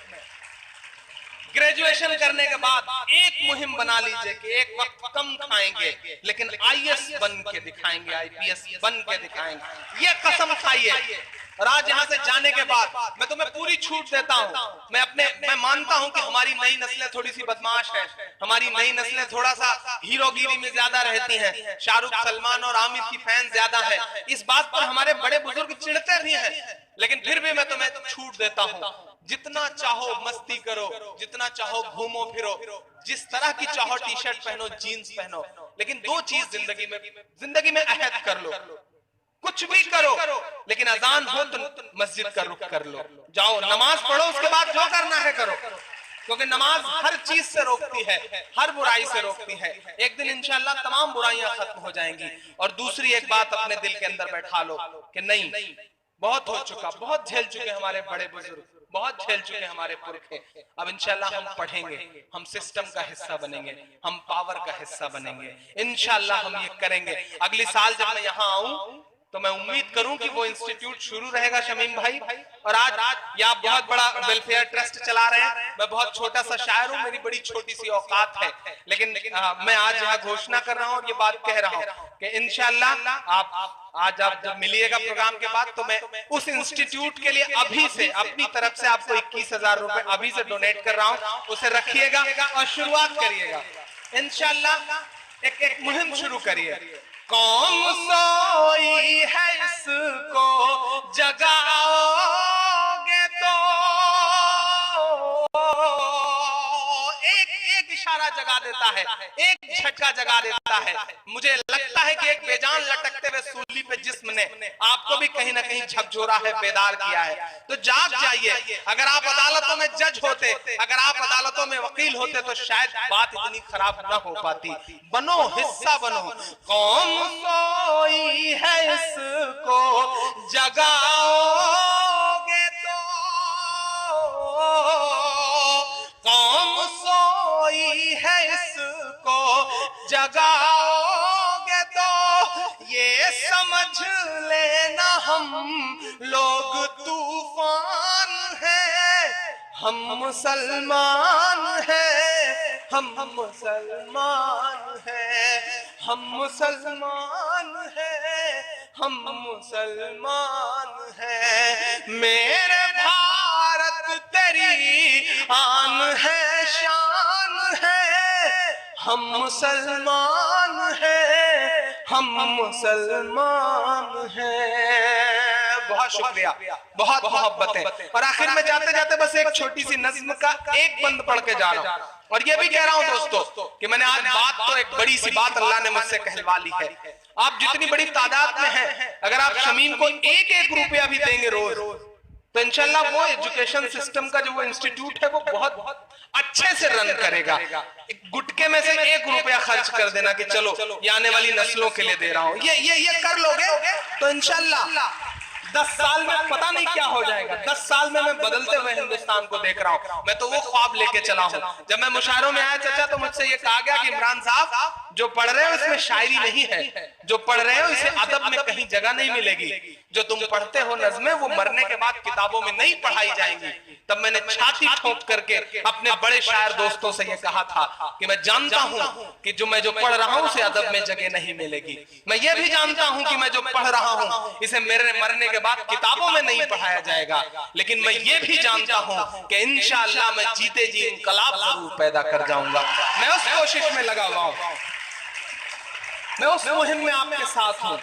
ग्रेजुएशन करने के बाद एक मुहिम बना लीजिए कि एक वक्त कम खाएंगे लेकिन IAS बन के दिखाएंगे, IPS बन के दिखाएंगे। ये कसम खाइए। और आज यहाँ से जाने के बाद मैं तुम्हें पूरी छूट देता हूँ। मैं मानता हूँ कि हमारी नई नस्लें थोड़ी सी बदमाश है, हमारी नई नस्लें थोड़ा सा हीरोगिरी में ज्यादा रहती हैं, शाहरुख, सलमान और आमिर की फैन ज्यादा है। इस बात पर हमारे बड़े बुजुर्ग चिढ़ते भी हैं, लेकिन फिर भी मैं तुम्हें छूट देता हूँ। जितना चाहो मस्ती करो, जितना चाहो घूमो फिरो, जिस तरह की चाहो टी शर्ट पहनो, जीन्स पहनो, लेकिन दो चीज जिंदगी में अहद कर लो, कुछ भी करो लेकिन अजान हो तो मस्जिद का रुख कर लो, जाओ नमाज पढ़ो, उसके बाद जो करना है करो। क्योंकि नमाज हर चीज से रोकती है, हर बुराई से रोकती है। एक दिन इंशाल्लाह तमाम बुराइयां खत्म हो जाएंगी। और दूसरी एक बात अपने दिल के अंदर बैठा लो कि नहीं, बहुत हो चुका, बहुत झेल चुके हमारे बड़े बुजुर्ग, बहुत झेल चुके हमारे पुरखे। अब इंशाल्लाह हम पढ़ेंगे, हम सिस्टम का हिस्सा बनेंगे, हम पावर का हिस्सा बनेंगे, इंशाल्लाह हम ये करेंगे। अगली साल जब मैं यहाँ आऊं तो मैं उम्मीद करूं कि वो इंस्टीट्यूट शुरू रहेगा शमीम भाई। और आज ये आप बहुत बड़ा वेलफेयर ट्रस्ट चला रहे हैं। मैं बहुत छोटा सा शायर हूं, मेरी बड़ी छोटी सी औकात है, लेकिन मैं आज यहाँ घोषणा कर रहा हूँ और ये बात कह रहा हूँ कि इंशाल्लाह आप जब मिलिएगा प्रोग्राम के बाद तो मैं उस इंस्टीट्यूट के लिए अभी से अपनी तरफ से आपको 21,000 रुपए अभी से डोनेट कर रहा हूँ। उसे रखिएगा और शुरुआत करिएगा इंशाल्लाह। एक मुहिम शुरू करिए। कौन सोई है इसको जगाओगे तो एक इशारा जगा देता है, एक झटका जगा देता है। मुझे लगता है कि एक बेजान लटकते हुए सूली पे जिस्म ने आपको भी कहीं ना कहीं झकझोरा है, बेदार किया है। तो जाग जाइए। अगर आप अदालतों में जज होते, अगर आप अदालतों में वकील होते तो शायद बात इतनी खराब न हो पाती। बनो, हिस्सा बनो। कौन सोई है इसको जगाओगे तो, कौन सोई है इसको जगाओगे तो ये समझ लेना हम लोग तूफान है, हम मुसलमान हैं, हम मुसलमान हैं, हम मुसलमान हैं, हम मुसलमान हैं। मेरे भारत तेरी आन है, शान है, हम मुसलमान हैं, हम मुसलमान हैं। बहुत शुक्रिया, बहुत मोहब्बतें। और आखिर में जाते जाते बस एक छोटी सी नज्म का एक बंद पढ़ के जा रहा हूं। और ये भी कह रहा हूं दोस्तों कि मैंने आज बात तो एक बड़ी सी बात अल्लाह ने मुझसे कहलवा ली है। आप जितनी बड़ी तादाद में हैं, अगर आप शमीम को एक एक रुपया भी देंगे रोज तो इंशाल्लाह वो एजुकेशन सिस्टम का जो वो इंस्टीट्यूट है वो बहुत अच्छे से रन करेगा। गुटके में से 1 रुपया खर्च कर देना कि चलो ये आने वाली नस्लों के लिए दे रहा हूं, ये कर लोगे तो इंशाल्लाह 10 साल में पता नहीं क्या हो जाएगा। 10 साल में मैं बदलते हुए हिंदुस्तान को देख रहा हूँ। मैं तो वो ख्वाब लेके चला हूँ। जब मैं मुशायरों में आया चाचा तो मुझसे ये कहा गया कि इमरान साहब जो पढ़ रहे हो इसमें शायरी नहीं है, जो पढ़ रहे हो इसे अदब में कहीं जगह नहीं मिलेगी। जो तुम पढ़ते हो नज़्में वो मरने के बाद किताबों में नहीं पढ़ाई जाएंगी। तब मैंने छाती ठोक करके अपने बड़े शायर दोस्तों से ये कहा था कि मैं जानता हूँ कि जो मैं पढ़ रहा हूँ उसे अदब में जगह नहीं मिलेगी। मैं ये भी जानता हूँ कि मैं जो पढ़ रहा हूँ इसे मेरे मरने के बाद किताबों में नहीं पढ़ाया जाएगा। लेकिन मैं ये भी जानता हूँ कि इंशाअल्लाह मैं जीते जी इनकलाब जरूर पैदा कर जाऊंगा। मैं उस कोशिश में लगा हुआ हूँ, मैं उस मुहिम में आपके साथ हूँ।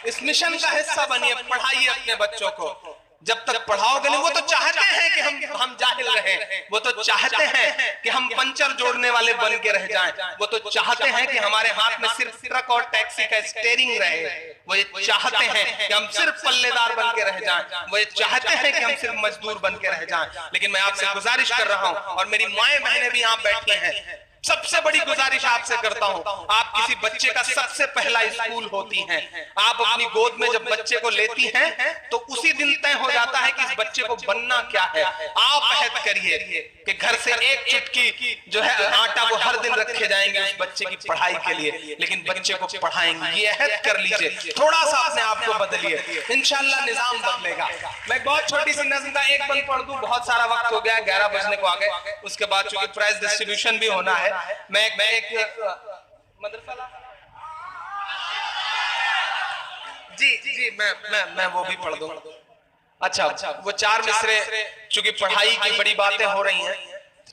इस मिशन का हिस्सा बनिए, पढ़ाइए अपने बच्चों को। जब तक पढ़ाओगे नहीं, वो तो चाहते हैं कि हम जाहिल रहें, वो तो चाहते हैं कि हम पंचर जोड़ने वाले बन के रह जाएं, वो तो चाहते हैं कि हमारे हाथ में सिर्फ ट्रक और टैक्सी का स्टीयरिंग रहे, वो ये चाहते हैं कि हम सिर्फ पल्लेदार बन के रह जाएं, वो ये चाहते हैं कि हम सिर्फ मजदूर बन के रह जाएं। लेकिन मैं आपसे गुजारिश कर रहा हूं, और मेरी माएं बहनें भी यहाँ बैठी हैं, सबसे बड़ी गुजारिश आपसे करता हूं, आप किसी बच्चे का सबसे पहला स्कूल होती हैं। आप अपनी गोद में जब बच्चे को लेती हैं तो उसी दिन तय हो जाता है कि इस बच्चे को बनना क्या है। आप अहद करिए कि घर से एक चुटकी जो है आटा वो हर दिन रखे जाएंगे उस बच्चे की पढ़ाई के लिए, लेकिन बच्चे को पढ़ाएंगे। ये अहद कर लीजिए, थोड़ा सा अपने आप को बदलिए, इंशाल्लाह निजाम बदलेगा। मैं बहुत छोटी सी नज़्म का एक बंद पढ़ दूं, बहुत सारा वक्त हो गया, 11 बजने को आ गए। उसके बाद चूंकि प्राइज डिस्ट्रीब्यूशन भी होना है, मैं एक मदरसा जी मैं वो भी पढ़ दूं। अच्छा, वो 4 मिसरे, चूंकि पढ़ाई की बड़ी बातें हो रही हैं,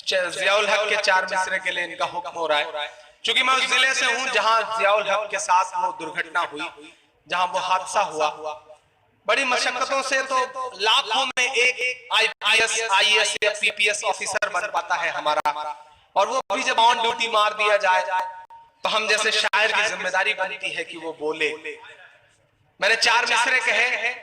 जियाउल हक के 4 मिसरे के लिए इनका हुक्म हो रहा है। चूंकि मैं उस जिले से हूं जहां जियाउल हक के साथ वो दुर्घटना हुई, जहां वो हादसा हुआ, बड़ी मशक्कतों से तो लाखों में एक IPS, IAS या PPS ऑफिसर बन पाता है हमारा, और वो भी जब ऑन ड्यूटी मार दिया जाए तो हम जैसे शायर की जिम्मेदारी बनती है कि वो बोले। मैंने 4 मिसरे कहे,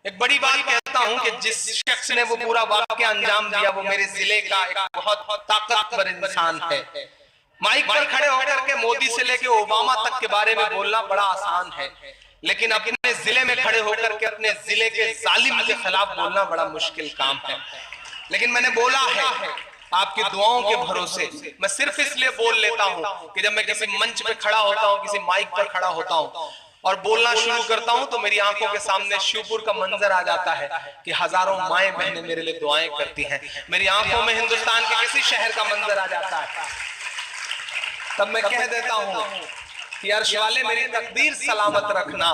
एक बड़ी बात कहता हूं कि जिस शख्स ने वो पूरा वाकया अंजाम दिया वो मेरे जिले का एक बहुत ताकतवर इंसान है। माइक पर खड़े होकर के मोदी से लेके ओबामा तक के बारे में बोलना बड़ा आसान है, लेकिन अपने जिले में खड़े होकर के अपने जिले के जालिम के खिलाफ बोलना बड़ा मुश्किल काम है। लेकिन मैंने बोला है आपकी दुआओं के भरोसे। मैं सिर्फ इसलिए बोल लेता हूं कि जब मैं किसी मंच पे खड़ा होता हूं, किसी माइक पर खड़ा होता हूं और बोलना शुरू करता हूं तो मेरी आंखों के सामने शिवपुर का मंजर आ जाता है कि हजारों माएं बहनें मेरे लिए दुआएं करती हैं। मेरी आंखों में हिंदुस्तान के किसी शहर का मंजर आ जाता है, तब मैं कह देता हूं कि अर्श वाले मेरी तकदीर सलामत रखना,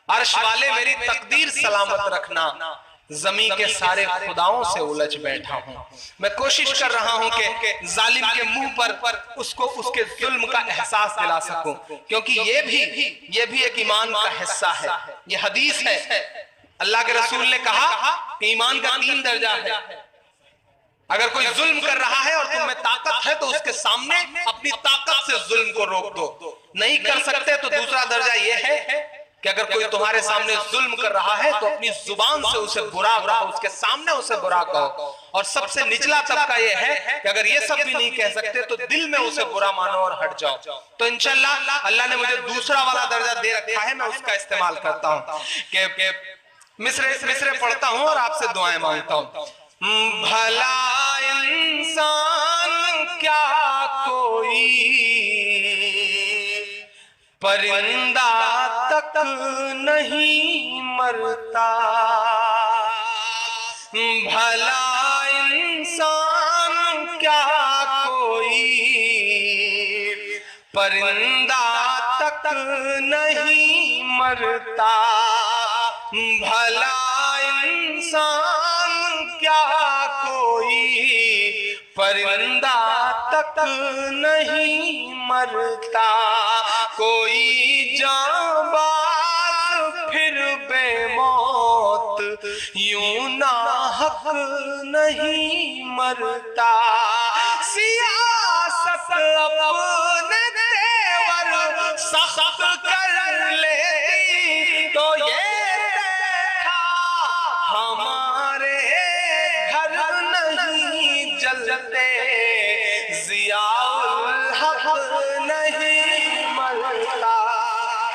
अर्श वाले मेरी तकदीर सलामत रखना। जमी के सारे खुदाओं से उलझ बैठा हूं। मैं कोशिश कर रहा हूं कि जालिम के मुंह पर उसको उसके जुल्म का एहसास दिला सकूं, क्योंकि ये भी एक ईमान का हिस्सा है। ये हदीस है, अल्लाह के रसूल ने कहा कि ईमान का 3 दर्जा है। अगर कोई जुल्म कर रहा है और तुम में ताकत है तो उसके सामने अपनी ताकत से जुल्म को रोक दो। नहीं कर सकते तो दूसरा दर्जा यह है कि अगर कोई तुम्हारे सामने जुल्म कर रहा है तो अपनी जुबान से उसे बुरा कहो, उसके सामने उसे बुरा कहो। और सबसे निचला तबका यह है कि अगर ये सब भी नहीं कह सकते तो दिल में उसे बुरा मानो और हट जाओ। तो इंशाल्लाह अल्लाह ने मुझे दूसरा वाला दर्जा दे रखा है, मैं उसका इस्तेमाल करता हूं कि मिसरे पढ़ता हूं और आपसे दुआएं मांगता हूं। भला इंसान क्या कोई परिंदा तक नहीं मरता, भला इंसान क्या कोई परिंदा तक नहीं मरता, भला इंसान क्या कोई परिंदा तक नहीं मरता, कोई जाबाज फिर बेमौत यूं नाहक नहीं मरता, सियासत अपने तेवर सख्त कर लेती तो ये था हमारे घर नहीं जलते, जियाउल हक नहीं मरता,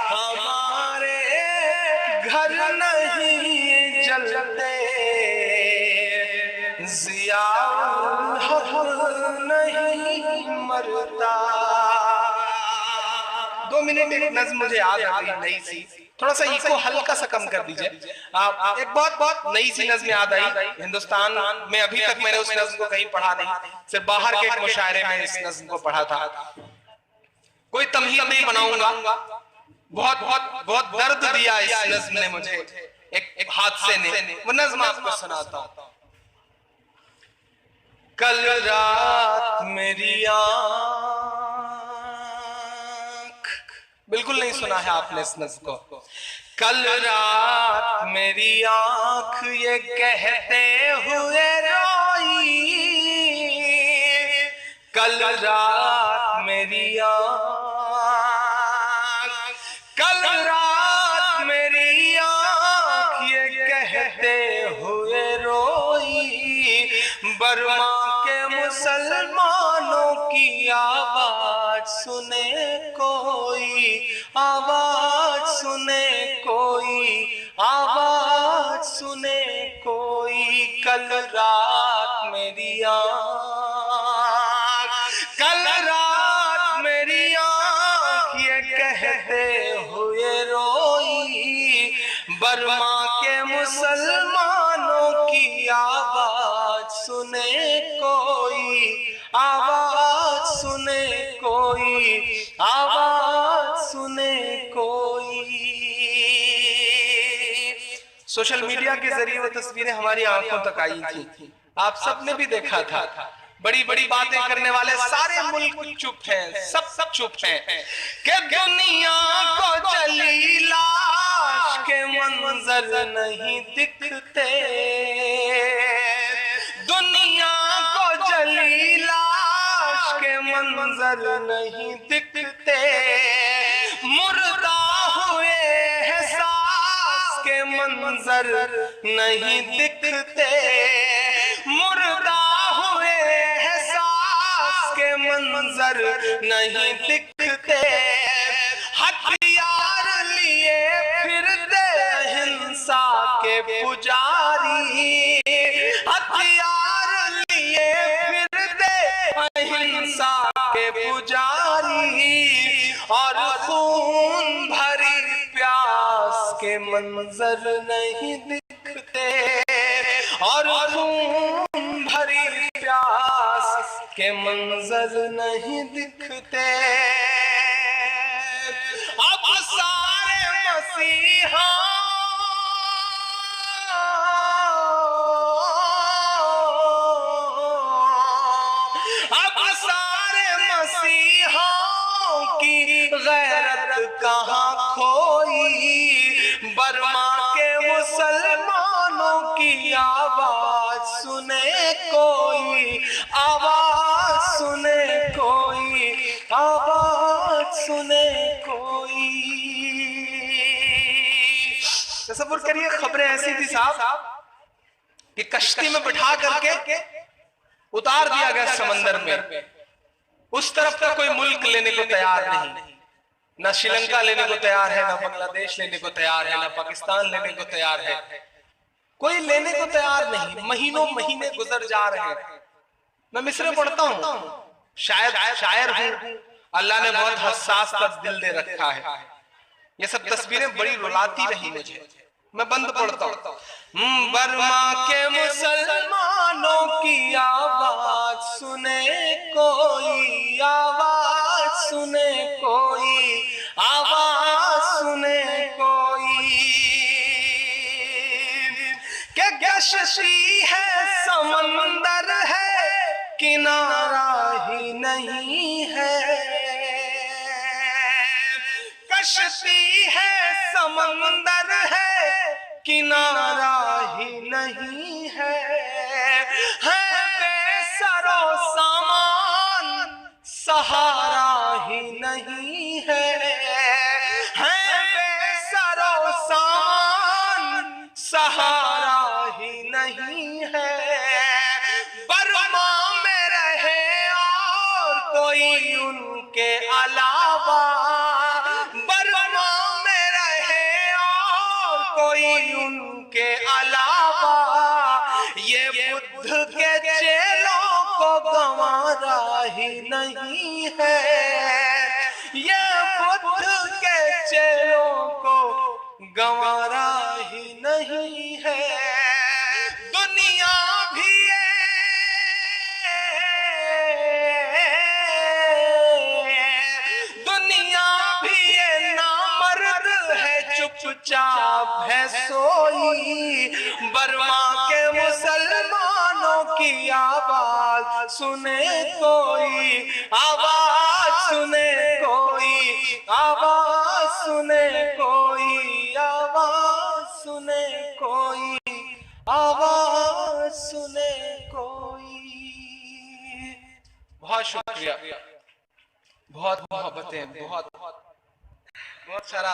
हमारे घर नहीं जलते, जियाउल हक नहीं मरता। 2 मिनट एक नज़्म मुझे याद आ गई नई सी, थोड़ा सा इसको हल्का सा कम कर दीजिए। एक बहुत नई सी नज़्म याद आई। हिंदुस्तान में अभी तक मैंने उस नज़्म को कहीं पढ़ा नहीं, सिर्फ बाहर के एक मुशायरे में इस नज़्म को पढ़ा था। कोई तमहीद नहीं बनाऊंगा, बहुत दर्द दिया इस नज़्म ने मुझे, एक हादसे ने। वो नज़्म आपको सुनाता हूं। कल रात मेरी बिल्कुल नहीं सुना है आपने इस नज़्म को। कल रात मेरी आंख ये कहते हुए रोई, कल रात मेरी आंख, कल रात मेरी आंख ये कहते हुए रोई, बर्मा के मुसलमानों की आवाज सुने कोई, आवाज सुने कोई, आवाज सुने कोई, कल रात मेरी आँख, कल रात मेरी आँख ये कहते हुए रोई, बर्मा के मुसलमानों की आवाज सुने कोई, आवाज सुने कोई, आवाज सुने कोई। सोशल मीडिया के जरिए वो तस्वीरें हमारी आंखों तक आई थी, आप सबने भी देखा था। बड़ी बड़ी बातें करने वाले सारे मुल्क चुप हैं, सब चुप हैं कि दुनिया को जली लाश के मंजर नहीं दिखते, दुनिया को जली लाश के मंजर नहीं दिखते, मुर्दा हुए हैं सांस के मंजर मंजर नहीं दिखते, मुर्दा हुए एहसास के मंजर नहीं दिखते, हथियार लिए फिरते हिंसा के पुजारी, हथियार लिए फिरते हिंसा के पुजारी, और खून भरी प्यास के मंजर नहीं दिखते, और खून भरी प्यास के मंजर नहीं दिखते। अब सारे मसीहा की गैरत कहाँ खोई, बर्मा के मुसलमानों की आवाज सुने कोई, आवाज सुने कोई, आवाज सुने कोई। तसव्वुर करिए खबरें ऐसी थी साहब कि कश्ती में बिठा करके उतार दिया गया समंदर में, उस तरफ का कोई मुल्क लेने को तैयार नहीं, ना श्रीलंका लेने को तैयार है, ना बांग्लादेश लेने को तैयार है, ना पाकिस्तान लेने को तैयार है, कोई लेने को तैयार नहीं। महीनों महीने गुजर जा रहे हैं। मैं मिसरे पढ़ता हूँ, शायद शायर हूँ, अल्लाह ने बहुत हसास तक दिल दे रखा है। ये सब तस्वीरें बड़ी रुलाती रही मुझे, मैं बंद पढ़ता हूँ। बर्मा के मुसलमानों की आवाज सुने कोई, आवाज सुने कोई, आवाज सुने कोई, क्या कश्ती है समंदर है किनारा ही नहीं है, कश्ती है समंदर है किनारा ही नहीं है बेसरो सामान सहारा ही नहीं है बेसरो सामान सहारा ही नहीं है। बर्मा में रहे और कोई उनके अलावा, बर्मा में रहे और कोई उनके अलावा, ये बुद्ध के चेलों को गंवारा ही नहीं है, ये बुद्ध के चेलों को गंवारा ही नहीं है। दुनिया भी चुपचाप है सोई, बर्मा के मुसलमानों की आवाज सुने कोई, आवाज सुने कोई, आवाज सुने कोई, आवाज सुने कोई, आवाज सुने कोई। बहुत शुक्रिया, बहुत मोहब्बतें, बहुत सारा